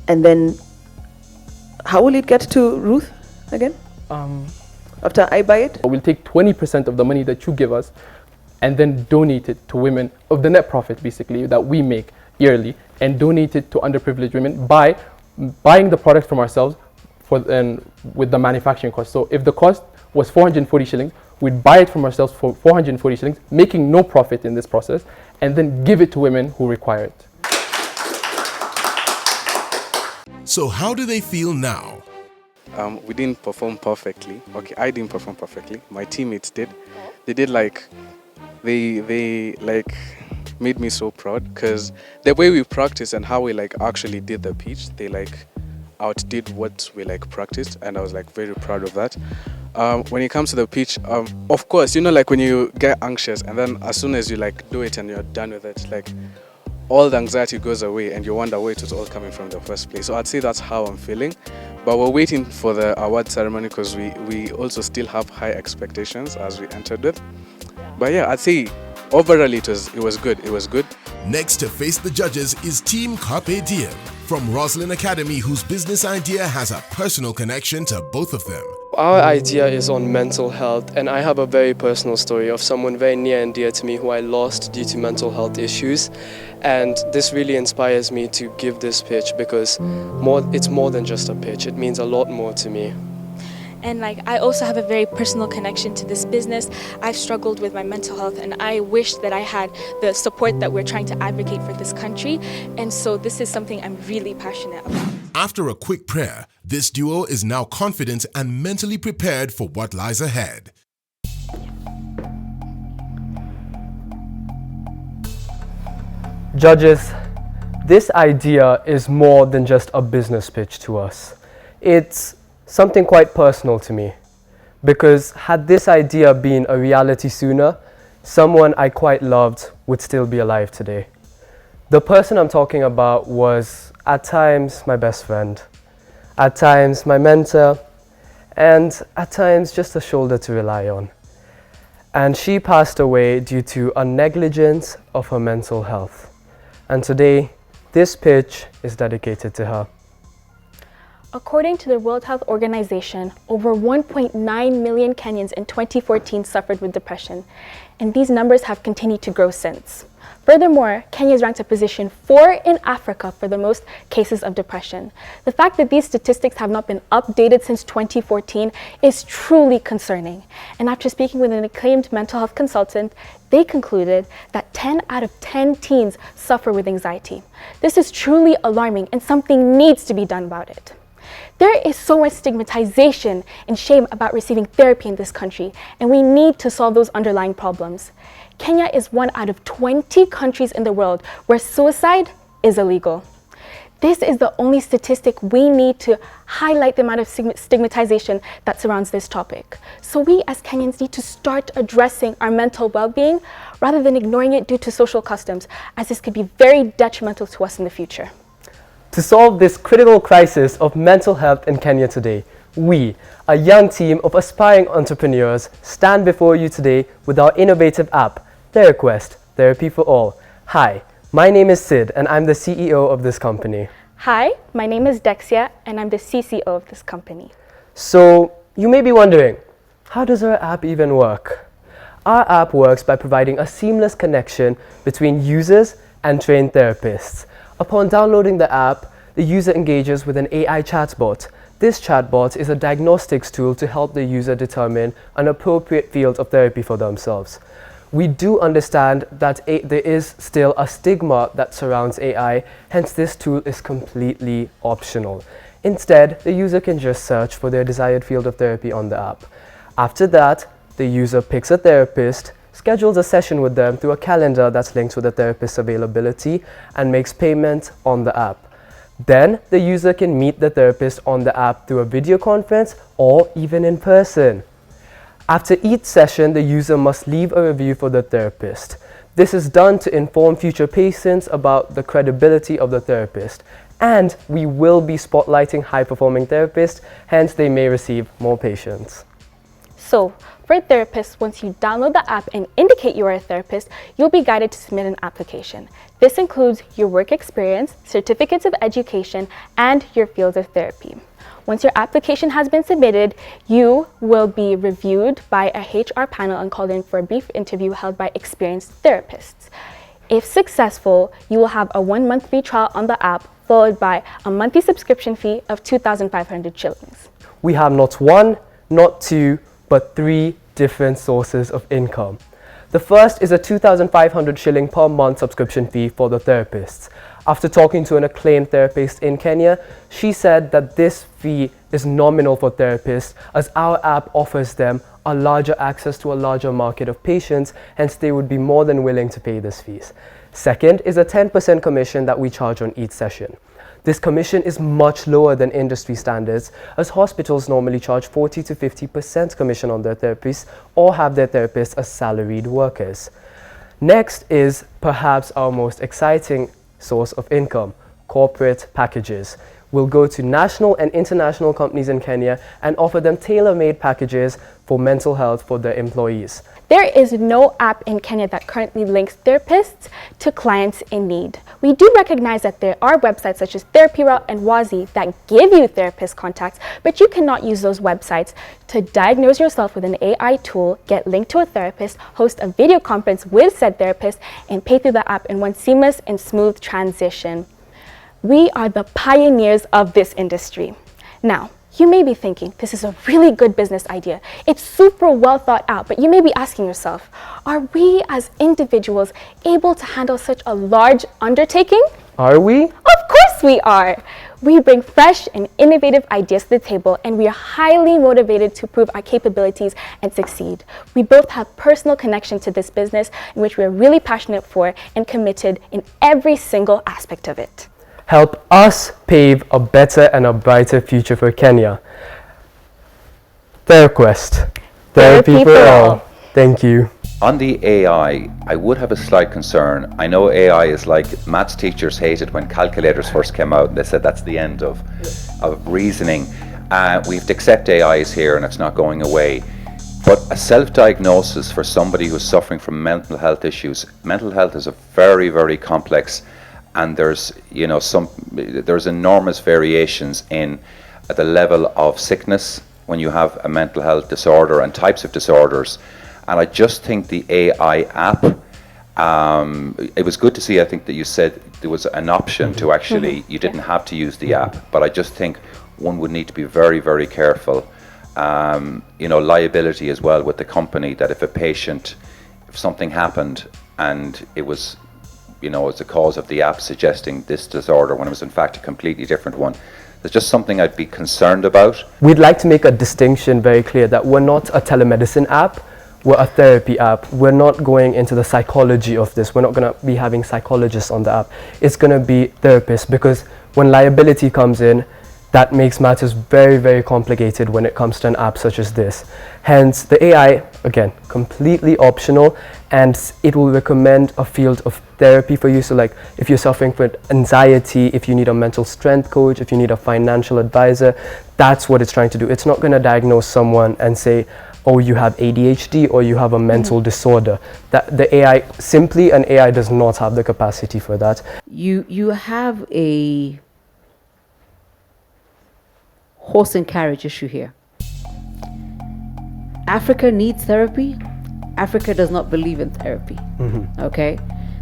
and then how will it get to Ruth again? After I buy it?
We'll take 20% of the money that you give us and then donate it to women, of the net profit basically that we make yearly, and donate it to underprivileged women by buying the product from ourselves with the manufacturing cost. So if the cost was 440 shillings, we'd buy it from ourselves for 440 shillings, making no profit in this process, and then give it to women who require it.
So how do they feel now?
We didn't perform perfectly. Okay, I didn't perform perfectly. My teammates did. They did like, they like made me so proud, because the way we practiced and how we like actually did the pitch, they like outdid what we like practiced, and I was like very proud of that. When it comes to the pitch, of course, you know, like when you get anxious and then as soon as you like do it and you're done with it, like all the anxiety goes away and you wonder where it was all coming from in the first place. So I'd say that's how I'm feeling. But we're waiting for the award ceremony, because we also still have high expectations as we entered with. But yeah, I'd say overall it was good. It was good.
Next to face the judges is Team Carpe Diem from Roslyn Academy, whose business idea has a personal connection to both of them.
Our idea is on mental health, and I have a very personal story of someone very near and dear to me who I lost due to mental health issues, and this really inspires me to give this pitch, because it's more than just a pitch. It means a lot more to me.
And like, I also have a very personal connection to this business. I've struggled with my mental health, and I wish that I had the support that we're trying to advocate for this country. And so this is something I'm really passionate about.
After a quick prayer, this duo is now confident and mentally prepared for what lies ahead.
Judges, this idea is more than just a business pitch to us. It's something quite personal to me, because had this idea been a reality sooner, someone I quite loved would still be alive today. The person I'm talking about was at times my best friend, at times my mentor, and at times just a shoulder to rely on. And she passed away due to a negligence of her mental health. And today, this pitch is dedicated to her.
According to the World Health Organization, over 1.9 million Kenyans in 2014 suffered with depression, and these numbers have continued to grow since. Furthermore, Kenya is ranked at position 4 in Africa for the most cases of depression. The fact that these statistics have not been updated since 2014 is truly concerning. And after speaking with an acclaimed mental health consultant, they concluded that 10 out of 10 teens suffer with anxiety. This is truly alarming and something needs to be done about it. There is so much stigmatization and shame about receiving therapy in this country, and we need to solve those underlying problems. Kenya is one out of 20 countries in the world where suicide is illegal. This is the only statistic we need to highlight the amount of stigmatization that surrounds this topic. So we as Kenyans need to start addressing our mental well-being rather than ignoring it due to social customs, as this could be very detrimental to us in the future.
To solve this critical crisis of mental health in Kenya today, we, a young team of aspiring entrepreneurs, stand before you today with our innovative app, Theraquest, Therapy for All. Hi, my name is Sid and I'm the CEO of this company.
Hi, my name is Dexia and I'm the CCO of this company.
So, you may be wondering, how does our app even work? Our app works by providing a seamless connection between users and trained therapists. Upon downloading the app, the user engages with an AI chatbot. This chatbot is a diagnostics tool to help the user determine an appropriate field of therapy for themselves. We do understand that there is still a stigma that surrounds AI, hence this tool is completely optional. Instead, the user can just search for their desired field of therapy on the app. After that, the user picks a therapist, schedules a session with them through a calendar that's linked with the therapist's availability, and makes payment on the app. Then, the user can meet the therapist on the app through a video conference or even in person. After each session, the user must leave a review for the therapist. This is done to inform future patients about the credibility of the therapist. And we will be spotlighting high-performing therapists, hence they may receive more patients.
So, for therapists, once you download the app and indicate you are a therapist, you'll be guided to submit an application. This includes your work experience, certificates of education, and your field of therapy. Once your application has been submitted, you will be reviewed by a HR panel and called in for a brief interview held by experienced therapists. If successful, you will have a 1-month free trial on the app, followed by a monthly subscription fee of 2,500 shillings.
We have not 1, not 2, but 3 different sources of income. The first is a 2,500 shilling per month subscription fee for the therapists. After talking to an acclaimed therapist in Kenya, she said that this fee is nominal for therapists as our app offers them a larger access to a larger market of patients, hence they would be more than willing to pay this fees. Second is a 10% commission that we charge on each session. This commission is much lower than industry standards, as hospitals normally charge 40 to 50% commission on their therapists or have their therapists as salaried workers. Next is perhaps our most exciting source of income, corporate packages. We'll go to national and international companies in Kenya and offer them tailor-made packages for mental health for their employees.
There is no app in Kenya that currently links therapists to clients in need. We do recognize that there are websites such as Therapy Route and Wazi that give you therapist contacts, but you cannot use those websites to diagnose yourself with an AI tool, get linked to a therapist, host a video conference with said therapist, and pay through the app in one seamless and smooth transition. We are the pioneers of this industry. Now, you may be thinking, this is a really good business idea. It's super well thought out, but you may be asking yourself, are we as individuals able to handle such a large undertaking?
Are we?
Of course we are. We bring fresh and innovative ideas to the table, and we are highly motivated to prove our capabilities and succeed. We both have personal connection to this business, in which we are really passionate for and committed in every single aspect of it.
Help us pave a better and a brighter future for Kenya. Theraquest, Therapy for All. Thank you.
On the AI, I would have a slight concern. I know AI is like maths teachers hated when calculators first came out. They said that's the end of reasoning. We have to accept AI is here and it's not going away. But a self-diagnosis for somebody who's suffering from mental health issues, mental health is a very, very complex, and there's enormous variations in at the level of sickness when you have a mental health disorder and types of disorders. And I just think the AI app, it was good to see, I think that you said there was an option to actually, you didn't have to use the app, but I just think one would need to be very, very careful. You know, liability as well with the company, that if a patient, if something happened and it was, you know, as a cause of the app suggesting this disorder when it was in fact a completely different one, there's just something I'd be concerned about.
We'd like to make a distinction very clear that we're not a telemedicine app, we're a therapy app. We're not going into the psychology of this. We're not going to be having psychologists on the app. It's going to be therapists, because when liability comes in, that makes matters very, very complicated when it comes to an app such as this. Hence, the AI, again, completely optional, and it will recommend a field of therapy for you. So like, if you're suffering from anxiety, if you need a mental strength coach, if you need a financial advisor, that's what it's trying to do. It's not going to diagnose someone and say, oh, you have ADHD or you have a mental disorder. That the AI, simply an AI does not have the capacity for that.
You have a horse and carriage issue here. Africa needs therapy. Africa does not believe in therapy. Okay?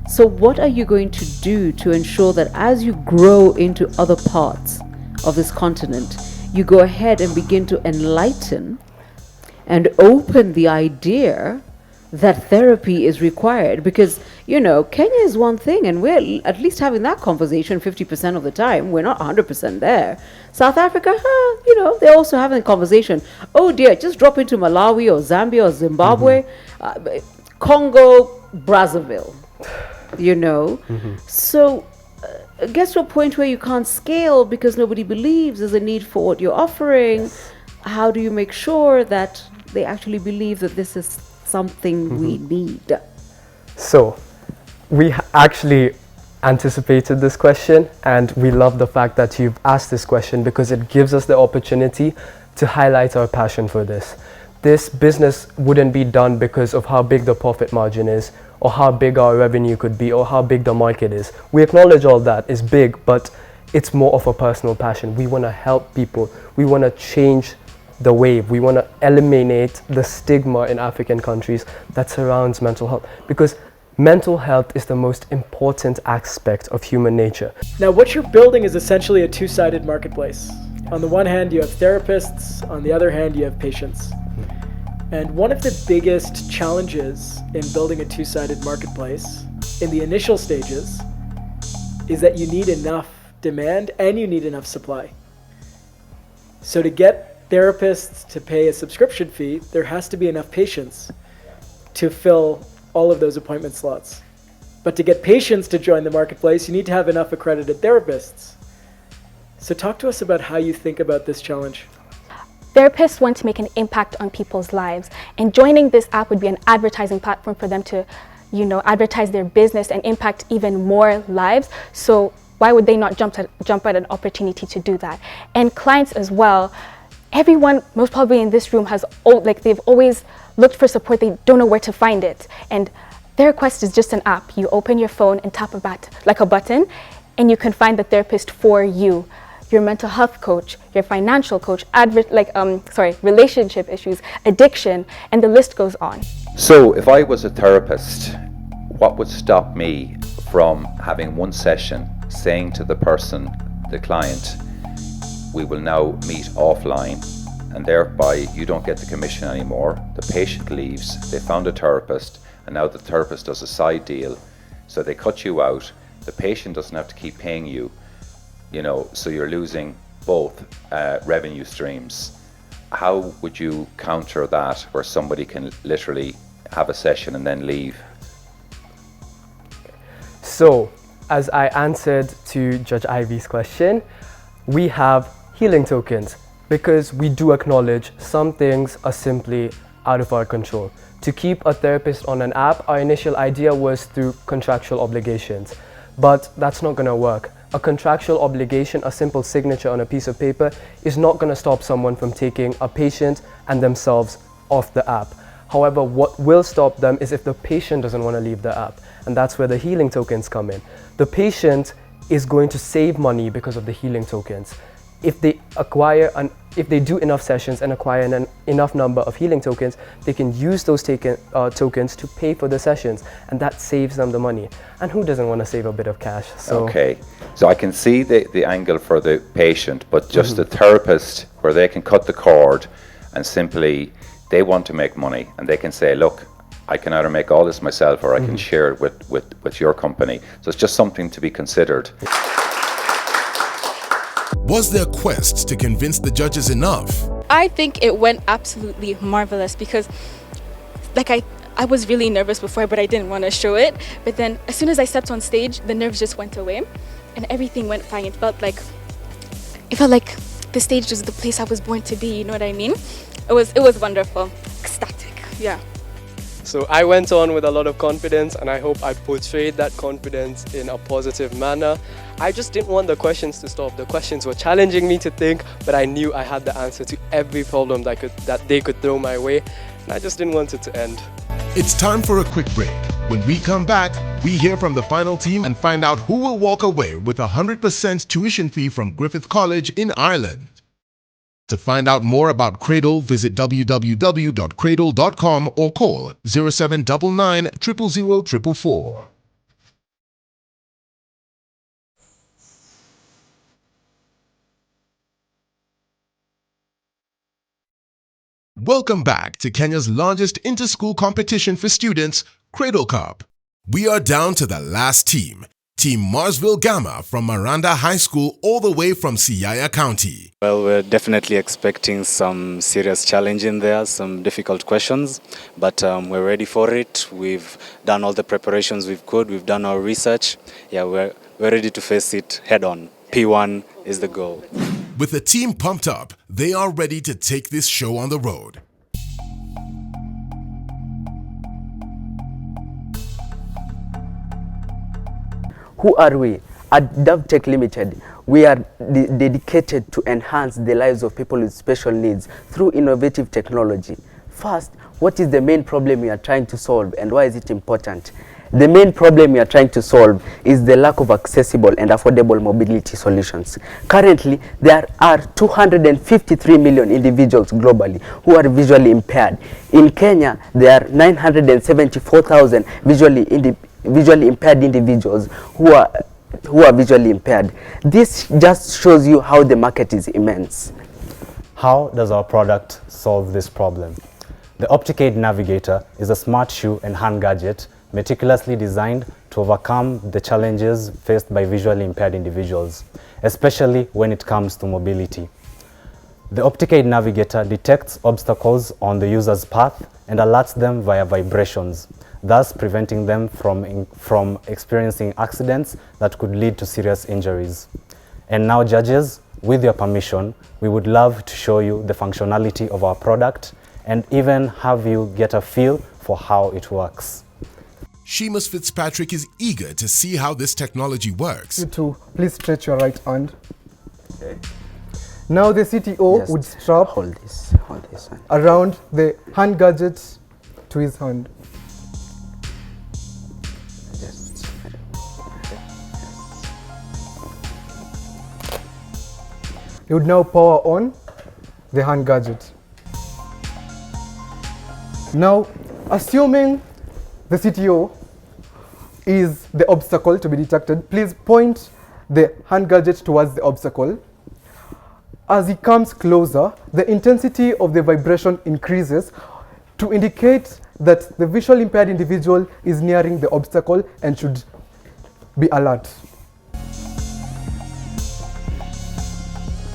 So what are you going to do to ensure that as you grow into other parts of this continent, you go ahead and begin to enlighten and open the idea that therapy is required? Because, you know, Kenya is one thing, and we're at least having that conversation 50% of the time. We're not 100% there. South Africa, you know, they're also having a conversation. Oh dear, just drop into Malawi or Zambia or Zimbabwe, Congo, Brazzaville, you know. So it gets to a point where you can't scale because nobody believes there's a need for what you're offering. How do you make sure that they actually believe that this is something we need?
So we actually anticipated this question, and we love the fact that you've asked this question, because it gives us the opportunity to highlight our passion for this. This business wouldn't be done because of how big the profit margin is, or how big our revenue could be, or how big the market is. We acknowledge all that is big, but it's more of a personal passion. We want to help people. We want to change the wave. We want to eliminate the stigma in African countries that surrounds mental health, because mental health is the most important aspect of human nature.
Now, what you're building is essentially a two-sided marketplace. On the one hand, you have therapists. On the other hand, you have patients. And one of the biggest challenges in building a two-sided marketplace in the initial stages is that you need enough demand and you need enough supply. So to get therapists to pay a subscription fee, there has to be enough patients to fill all of those appointment slots. But to get patients to join the marketplace, you need to have enough accredited therapists. So talk to us about how you think about this challenge.
Therapists want to make an impact on people's lives, and joining this app would be an advertising platform for them to, you know, advertise their business and impact even more lives. So why would they not jump at an opportunity to do that? And clients as well. Everyone, most probably in this room, they've always looked for support. They don't know where to find it. And Theraquest is just an app. You open your phone and tap a button, and you can find the therapist for you. Your mental health coach, your financial coach, relationship issues, addiction, and the list goes on.
So if I was a therapist, what would stop me from having one session saying to the person, the client, we will now meet offline, and thereby you don't get the commission anymore. The patient leaves, they found a therapist, and now the therapist does a side deal. So they cut you out, the patient doesn't have to keep paying you, you know, so you're losing both revenue streams. How would you counter that, where somebody can literally have a session and then leave?
So, as I answered to Judge Ivy's question, we have healing tokens, because we do acknowledge some things are simply out of our control. To keep a therapist on an app, our initial idea was through contractual obligations, but that's not going to work. A contractual obligation, a simple signature on a piece of paper, is not going to stop someone from taking a patient and themselves off the app. However, what will stop them is if the patient doesn't want to leave the app, and that's where the healing tokens come in. The patient is going to save money because of the healing tokens. if they do enough sessions and acquire an enough number of healing tokens, they can use those tokens to pay for the sessions, and that saves them the money. And who doesn't want to save a bit of cash? So
okay, so I can see the angle for the patient, but just the therapist, where they can cut the cord and simply, they want to make money, and they can say, look, I can either make all this myself or I can share it with your company. So it's just something to be considered.
Was their quest to convince the judges enough?
I think it went absolutely marvelous because like I was really nervous before, but I didn't want to show it. But then as soon as I stepped on stage, the nerves just went away and everything went fine. It felt like the stage was the place I was born to be, you know what I mean? It was wonderful, ecstatic, yeah.
So I went on with a lot of confidence, and I hope I portrayed that confidence in a positive manner. I just didn't want the questions to stop. The questions were challenging me to think, but I knew I had the answer to every problem that they could throw my way, and I just didn't want it to end.
It's time for a quick break. When we come back, we hear from the final team and find out who will walk away with a 100% tuition fee from Griffith College in Ireland. To find out more about Craydel, visit www.craydel.com or call 0799 000 444. Welcome back to Kenya's largest inter-school competition for students, Craydel Cup. We are down to the last team, Team Marsville Gamma from Miranda High School all the way from Siaya County.
Well, we're definitely expecting some serious challenge in there, some difficult questions, but we're ready for it. We've done all the preparations we could, we've done our research. Yeah, we're ready to face it head on. P1 is the goal.
With the team pumped up, they are ready to take this show on the road.
Who are we? At Dovetech Limited, we are dedicated to enhance the lives of people with special needs through innovative technology. First, what is the main problem we are trying to solve and why is it important? The main problem we are trying to solve is the lack of accessible and affordable mobility solutions. Currently, there are 253 million individuals globally who are visually impaired. In Kenya, there are 974,000 visually impaired individuals who are visually impaired. This just shows you how the market is immense.
How does our product solve this problem? The Opticade Navigator is a smart shoe and hand gadget meticulously designed to overcome the challenges faced by visually impaired individuals, especially when it comes to mobility. The Opticade Navigator detects obstacles on the user's path and alerts them via vibrations, thus preventing them from experiencing accidents that could lead to serious injuries. And now, judges, with your permission, we would love to show you the functionality of our product and even have you get a feel for how it works.
Seamus Fitzpatrick is eager to see how this technology works.
You too, please stretch your right hand. Okay. Now the CTO would strap
hold this
around the hand gadget to his hand. He would now power on the hand gadget. Now, assuming the CTO is the obstacle to be detected, please point the hand gadget towards the obstacle. As he comes closer, the intensity of the vibration increases to indicate that the visually impaired individual is nearing the obstacle and should be alert.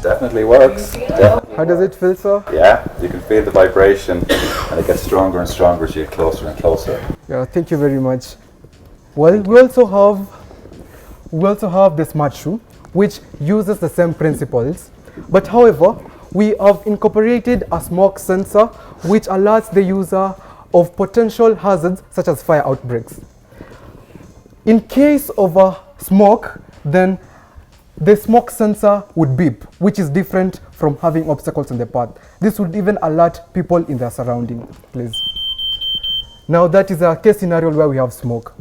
Definitely works. Definitely.
How does it feel, sir?
Yeah, you can feel the vibration and it gets stronger and stronger as you get closer and closer.
Yeah, thank you very much. Well, we also have the smart shoe, which uses the same principles. But however, we have incorporated a smoke sensor which alerts the user of potential hazards such as fire outbreaks. In case of a smoke, then the smoke sensor would beep, which is different from having obstacles in the path. This would even alert people in their surrounding, please. Now that is a case scenario where we have smoke.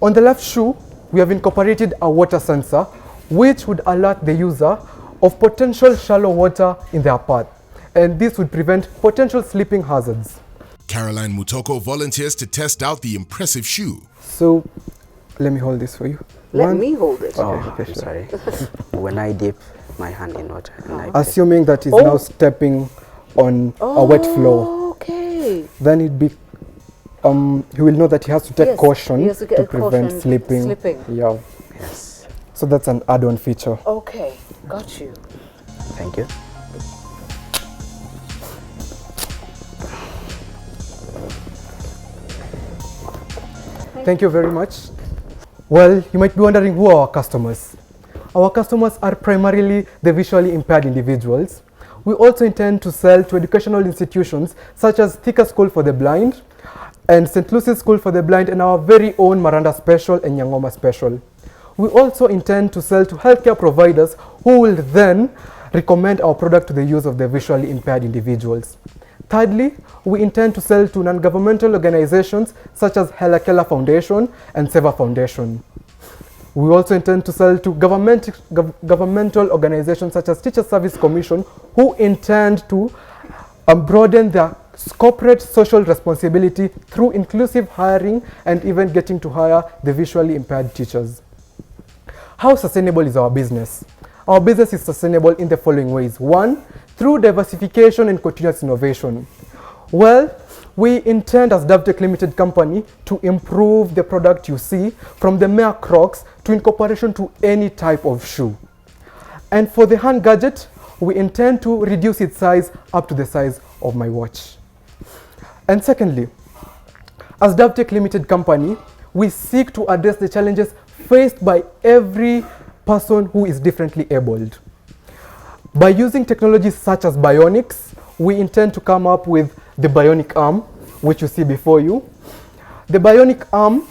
On the left shoe, we have incorporated a water sensor, which would alert the user of potential shallow water in their path, and this would prevent potential slipping hazards.
Caroline Mutoko volunteers to test out the impressive shoe.
So, let me hold this for you.
Let me hold it.
Okay, sure.
Sorry. When I dip my hand in water. And
Assuming that he's now stepping on a wet floor.
Okay.
Then he will know that he has to take caution
he has to
to prevent slipping. Yeah.
Yes.
So that's an add-on feature.
Okay, got you.
Thank you.
Thank you very much. Well, you might be wondering who are our customers. Our customers are primarily the visually impaired individuals. We also intend to sell to educational institutions such as Thika School for the Blind and St. Lucy's School for the Blind and our very own Maranda Special and Nyangoma Special. We also intend to sell to healthcare providers who will then recommend our product to the use of the visually impaired individuals. Thirdly, we intend to sell to non-governmental organizations such as Helakela Foundation and Seva Foundation. We also intend to sell to governmental organizations such as Teacher Service Commission who intend to broaden their corporate social responsibility through inclusive hiring and even getting to hire the visually impaired teachers. How sustainable is our business? Our business is sustainable in the following ways. One, through diversification and continuous innovation. Well, we intend as Dovetech Limited Company to improve the product you see from the mere Crocs to incorporation to any type of shoe. And for the hand gadget, we intend to reduce its size up to the size of my watch. And secondly, as Dovetech Limited Company, we seek to address the challenges faced by every person who is differently abled. By using technologies such as bionics, we intend to come up with the bionic arm, which you see before you. The bionic arm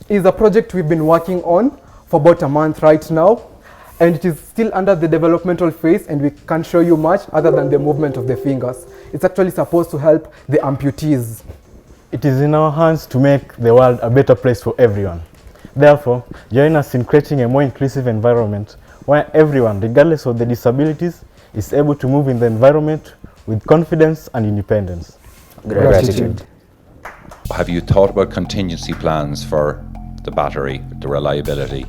is a project we've been working on for about a month right now, and it is still under the developmental phase, and we can't show you much other than the movement of the fingers. It's actually supposed to help the amputees.
It is in our hands to make the world a better place for everyone. Therefore, join us in creating a more inclusive environment where everyone, regardless of their disabilities, is able to move in the environment with confidence and independence.
Gratitude.
Have you thought about contingency plans for the battery, the reliability,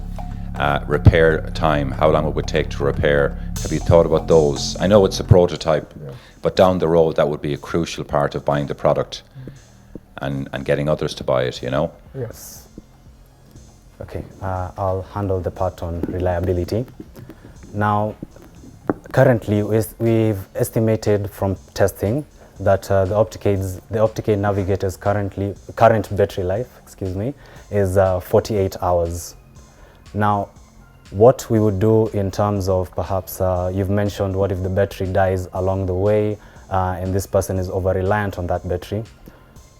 repair time, how long it would take to repair? Have you thought about those? I know it's a prototype, but down the road that would be a crucial part of buying the product and getting others to buy it, you know?
Yes.
Okay, I'll handle the part on reliability. Now, currently we've estimated from testing that the Opticade Navigator's current battery life, is 48 hours. Now, what we would do in terms of perhaps, you've mentioned what if the battery dies along the way and this person is over-reliant on that battery.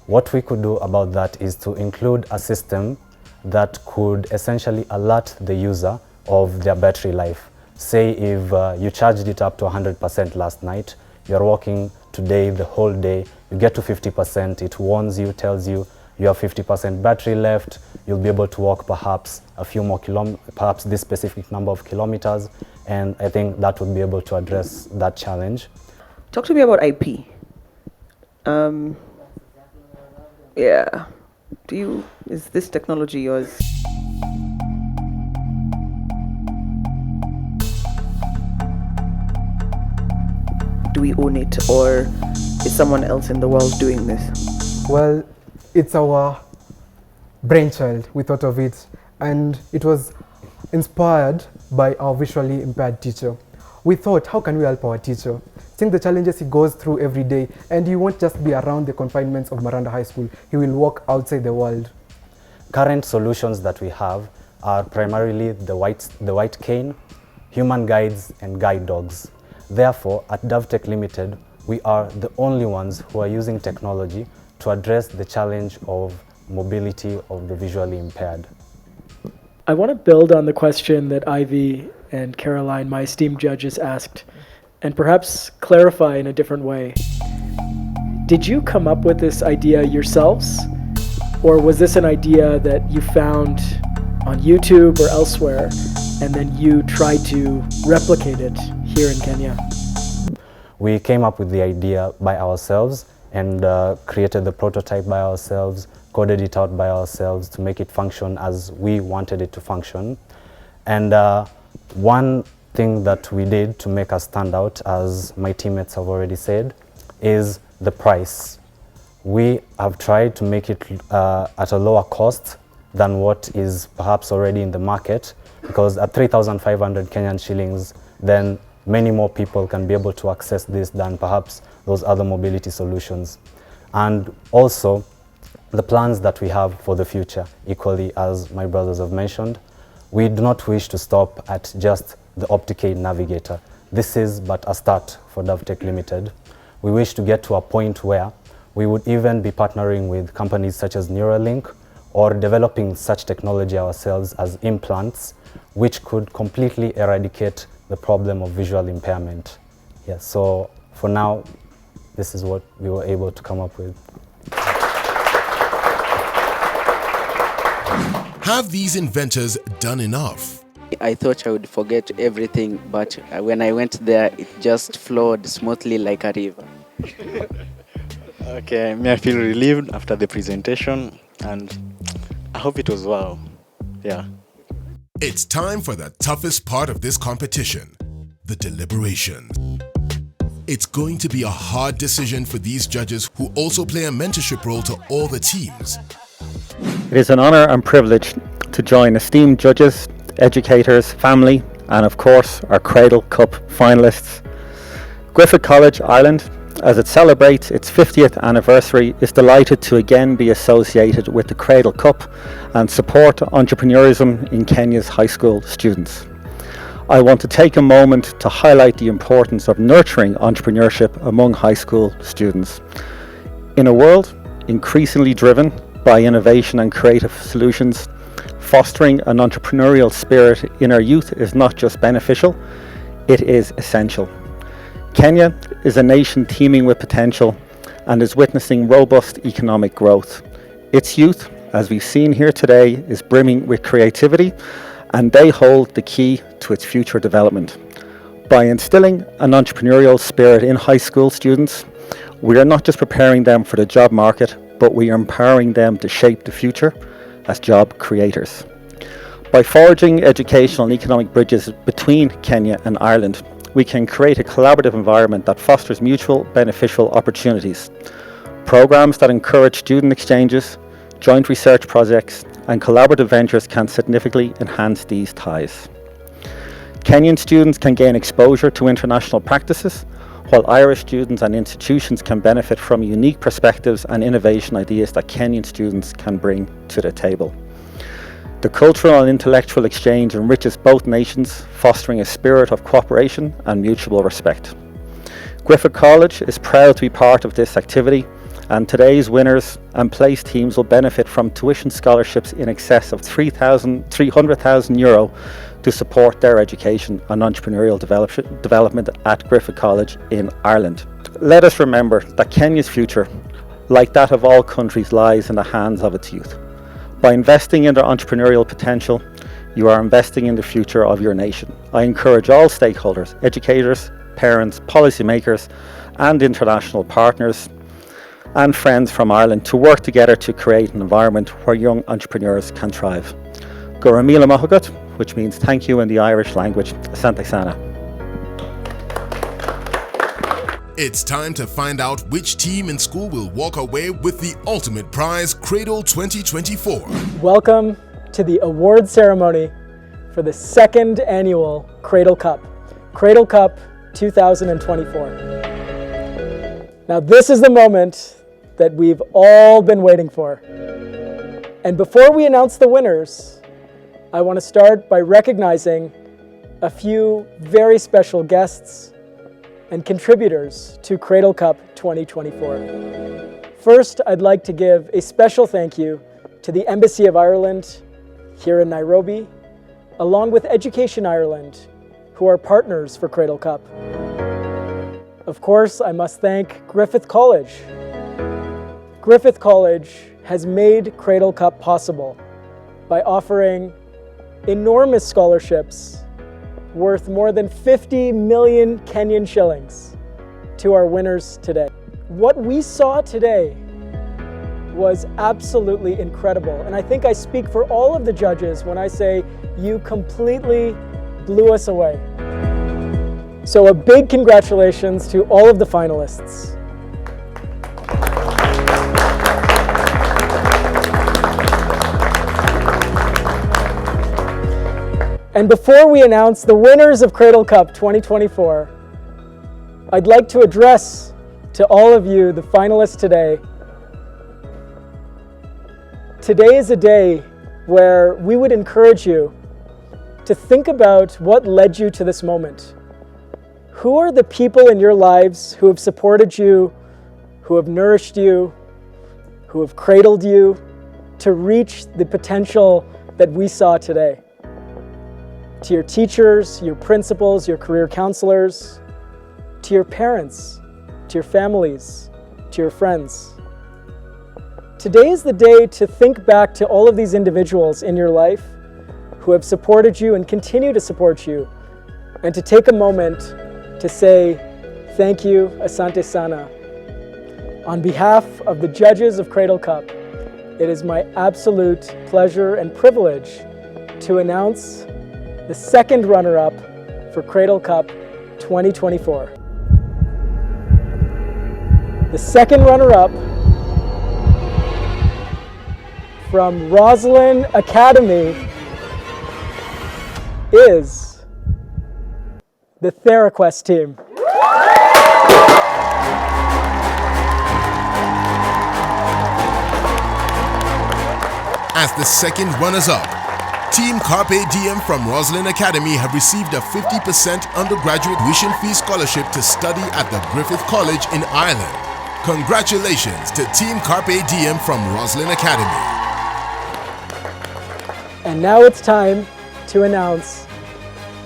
What we could do about that is to include a system that could essentially alert the user of their battery life. Say if you charged it up to 100% last night, you're walking today the whole day, you get to 50%, it warns you, tells you you have 50% battery left, you'll be able to walk perhaps a few more perhaps this specific number of kilometers, and I think that would be able to address that challenge.
Talk to me about IP. Yeah. Is this technology yours? Do we own it, or is someone else in the world doing this?
Well, it's our brainchild. We thought of it, and it was inspired by our visually impaired teacher. We thought, how can we help our teacher? Seeing the challenges he goes through every day, and he won't just be around the confinements of Maranda High School, he will walk outside the world.
Current solutions that we have are primarily the white cane, human guides, and guide dogs. Therefore, at Dovetech Limited, we are the only ones who are using technology to address the challenge of mobility of the visually impaired.
I want to build on the question that Ivy and Caroline, my esteemed judges, asked, and perhaps clarify in a different way. Did you come up with this idea yourselves? Or was this an idea that you found on YouTube or elsewhere and then you try to replicate it here in Kenya?
We came up with the idea by ourselves and created the prototype by ourselves, coded it out by ourselves to make it function as we wanted it to function. And one thing that we did to make us stand out, as my teammates have already said, is the price. We have tried to make it at a lower cost than what is perhaps already in the market, because at 3,500 Kenyan shillings, then many more people can be able to access this than perhaps those other mobility solutions. And also, the plans that we have for the future, equally as my brothers have mentioned, we do not wish to stop at just the Opticade Navigator. This is but a start for Dovetech Limited. We wish to get to a point where we would even be partnering with companies such as Neuralink or developing such technology ourselves as implants, which could completely eradicate the problem of visual impairment. Yeah, so for now, this is what we were able to come up with.
Have these inventors done enough?
I thought I would forget everything, but when I went there, it just flowed smoothly like a river.
Okay, I feel relieved after the presentation, and I hope it was wow. Yeah.
It's time for the toughest part of this competition, the deliberation. It's going to be a hard decision for these judges who also play a mentorship role to all the teams.
It is an honour and privilege to join esteemed judges, educators, family, and of course our Craydel Cup finalists. Griffith College Ireland, as it celebrates its 50th anniversary, is delighted to again be associated with the Craydel Cup and support entrepreneurism in Kenya's high school students. I want to take a moment to highlight the importance of nurturing entrepreneurship among high school students. In a world increasingly driven by innovation and creative solutions, fostering an entrepreneurial spirit in our youth is not just beneficial, it is essential. Kenya is a nation teeming with potential and is witnessing robust economic growth. Its youth, as we've seen here today, is brimming with creativity, and they hold the key to its future development. By instilling an entrepreneurial spirit in high school students, we are not just preparing them for the job market, but we are empowering them to shape the future as job creators. By forging educational and economic bridges between Kenya and Ireland, we can create a collaborative environment that fosters mutual beneficial opportunities. Programs that encourage student exchanges, joint research projects, and collaborative ventures can significantly enhance these ties. Kenyan students can gain exposure to international practices, while Irish students and institutions can benefit from unique perspectives and innovation ideas that Kenyan students can bring to the table. The cultural and intellectual exchange enriches both nations, fostering a spirit of cooperation and mutual respect. Griffith College is proud to be part of this activity, and today's winners and placed teams will benefit from tuition scholarships in excess of €300,000 to support their education and entrepreneurial development at Griffith College in Ireland. Let us remember that Kenya's future, like that of all countries, lies in the hands of its youth. By investing in their entrepreneurial potential, you are investing in the future of your nation. I encourage all stakeholders, educators, parents, policymakers, and international partners and friends from Ireland to work together to create an environment where young entrepreneurs can thrive. Goramila Mahagut, which means thank you in the Irish language. Asante Sana.
It's time to find out which team in school will walk away with the ultimate prize, Craydel 2024.
Welcome to the award ceremony for the second annual Craydel Cup, Craydel Cup 2024. Now this is the moment that we've all been waiting for. And before we announce the winners, I want to start by recognizing a few very special guests and contributors to Craydel Cup 2024. First, I'd like to give a special thank you to the Embassy of Ireland here in Nairobi, along with Education Ireland, who are partners for Craydel Cup. Of course, I must thank Griffith College. Griffith College has made Craydel Cup possible by offering enormous scholarships worth more than 50 million Kenyan shillings to our winners today. What we saw today was absolutely incredible. And I think I speak for all of the judges when I say you completely blew us away. So a big congratulations to all of the finalists. And before we announce the winners of Craydel Cup 2024, I'd like to address to all of you, the finalists today. Today is a day where we would encourage you to think about what led you to this moment. Who are the people in your lives who have supported you, who have nourished you, who have cradled you to reach the potential that we saw today? To your teachers, your principals, your career counselors, to your parents, to your families, to your friends. Today is the day to think back to all of these individuals in your life who have supported you and continue to support you, and to take a moment to say thank you, asante sana. On behalf of the judges of Craydel Cup, it is my absolute pleasure and privilege to announce the second runner-up for Craydel Cup 2024. The second runner-up from Roslyn Academy is the Theraquest team.
As the second runners-up, Team Carpe Diem from Roslyn Academy have received a 50% undergraduate tuition fee scholarship to study at the Griffith College in Ireland. Congratulations to Team Carpe Diem from Roslyn Academy.
And now it's time to announce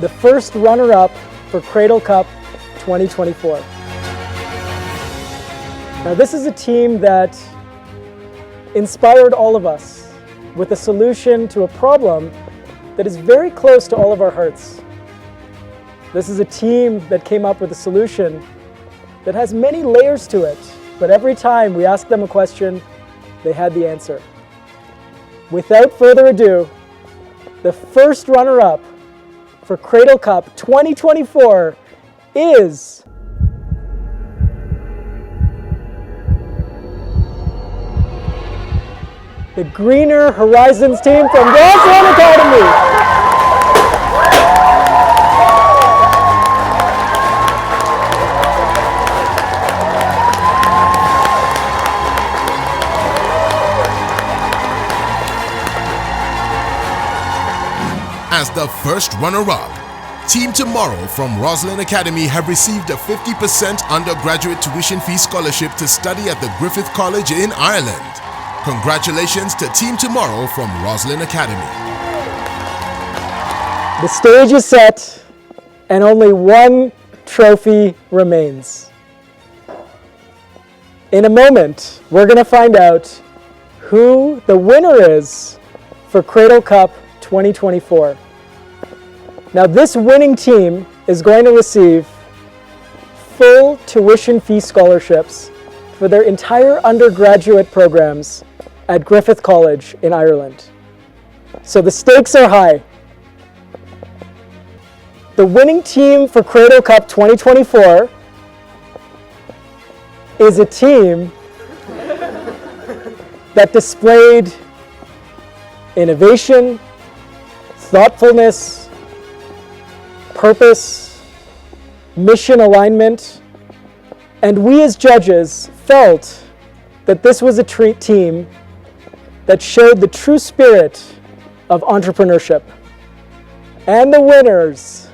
the first runner-up for Craydel Cup 2024. Now this is a team that inspired all of us with a solution to a problem that is very close to all of our hearts. This is a team that came up with a solution that has many layers to it, but every time we asked them a question, they had the answer. Without further ado, the first runner-up for Craydel Cup 2024 is the Greener Horizons team from Roslyn Academy.
As the first runner-up, Team Tomorrow from Roslyn Academy have received a 50% undergraduate tuition fee scholarship to study at the Griffith College in Ireland. Congratulations to Team Tomorrow from Roslyn Academy.
The stage is set and only one trophy remains. In a moment, we're going to find out who the winner is for Craydel Cup 2024. Now this winning team is going to receive full tuition fee scholarships for their entire undergraduate programs at Griffith College in Ireland. So the stakes are high. The winning team for Craydel Cup 2024 is a team that displayed innovation, thoughtfulness, purpose, mission alignment, and we as judges felt that this was a team that showed the true spirit of entrepreneurship. And the winners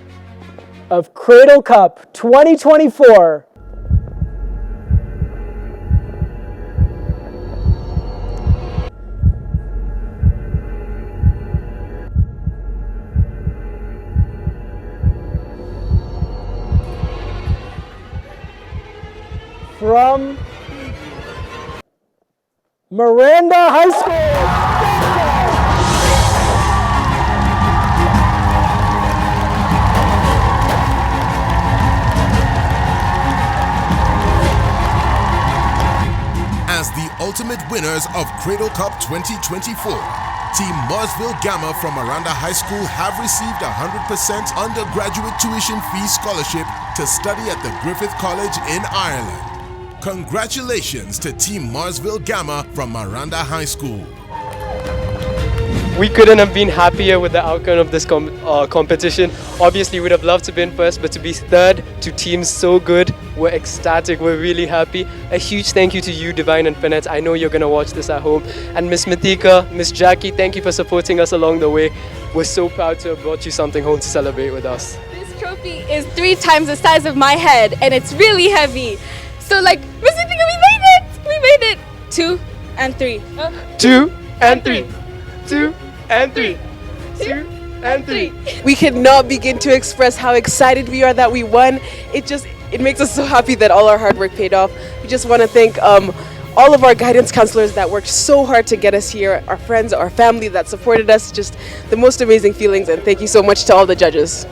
of Craydel Cup 2024 from Miranda High School.
ultimate winners of Craydel Cup 2024. Team Marsville Gamma from Aranda High School have received 100% undergraduate tuition fee scholarship to study at the Griffith College in Ireland. Congratulations to Team Marsville Gamma from Aranda High School.
We couldn't have been happier with the outcome of this competition. Obviously, we'd have loved to be in first, but to be third to teams so good, we're ecstatic, we're really happy. A huge thank you to you, Divine and Finette. I know you're going to watch this at home. And Miss Matika, Miss Jackie, thank you for supporting us along the way. We're so proud to have brought you something home to celebrate with us.
This trophy is 3 times the size of my head, and it's really heavy. So like, Miss Matika, we made it! We made it! 2 and 3.
2 and 3. 2 and 3. 2 and 3.
We cannot begin to express how excited we are that we won. It makes us so happy that all our hard work paid off. We just want to thank all of our guidance counselors that worked so hard to get us here, our friends, our family that supported us. Just the most amazing feelings, and thank you so much to all the judges.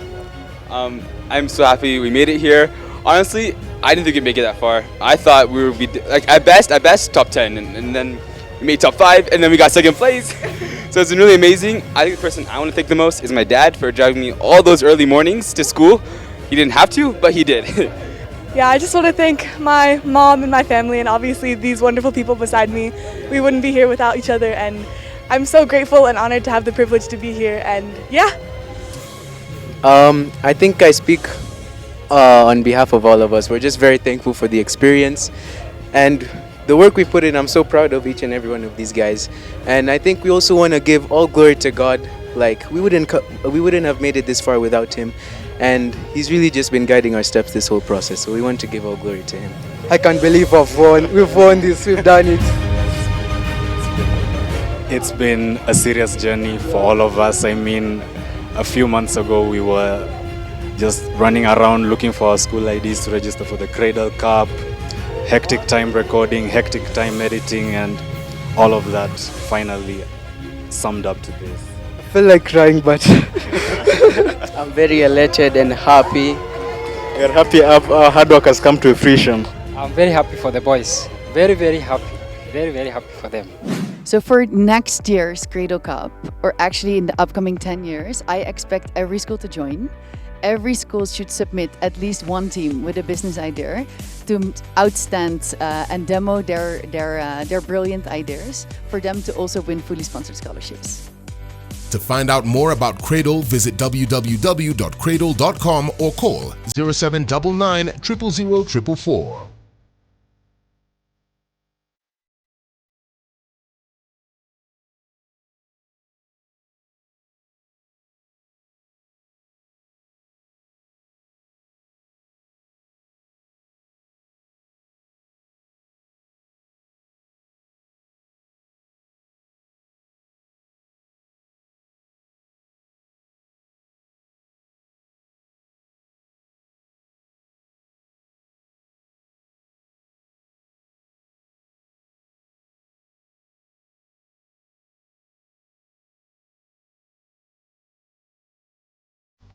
I'm so happy we made it here. Honestly, I didn't think we'd make it that far. I thought we would be like at best top 10, and then we made top 5, and then we got second place. So it's been really amazing. I think the person I want to thank the most is my dad for driving me all those early mornings to school. He didn't have to, but he did.
Yeah, I just want to thank my mom and my family, and obviously these wonderful people beside me. We wouldn't be here without each other, and I'm so grateful and honored to have the privilege to be here, and yeah.
I think I speak on behalf of all of us. We're just very thankful for the experience and the work we put in. I'm so proud of each and every one of these guys, and I think we also want to give all glory to God. Like we wouldn't have made it this far without Him, and He's really just been guiding our steps this whole process. So we want to give all glory to Him.
I can't believe we've won this. We've done it.
It's been a serious journey for all of us. I mean, a few months ago we were just running around looking for our school IDs to register for the Craydel Cup. Hectic time recording, hectic time editing, and all of that finally summed up to this.
I feel like crying, but
I'm very elated and happy.
We're happy our hard work has come to fruition.
I'm very happy for the boys. Very, very happy. Very, very happy for them.
So for next year's Craydel Cup, or actually in the upcoming 10 years, I expect every school to join. Every school should submit at least one team with a business idea to outstand and demo their brilliant ideas for them to also win fully sponsored scholarships.
To find out more about Craydel, visit www.craydel.com or call 0799 000 444.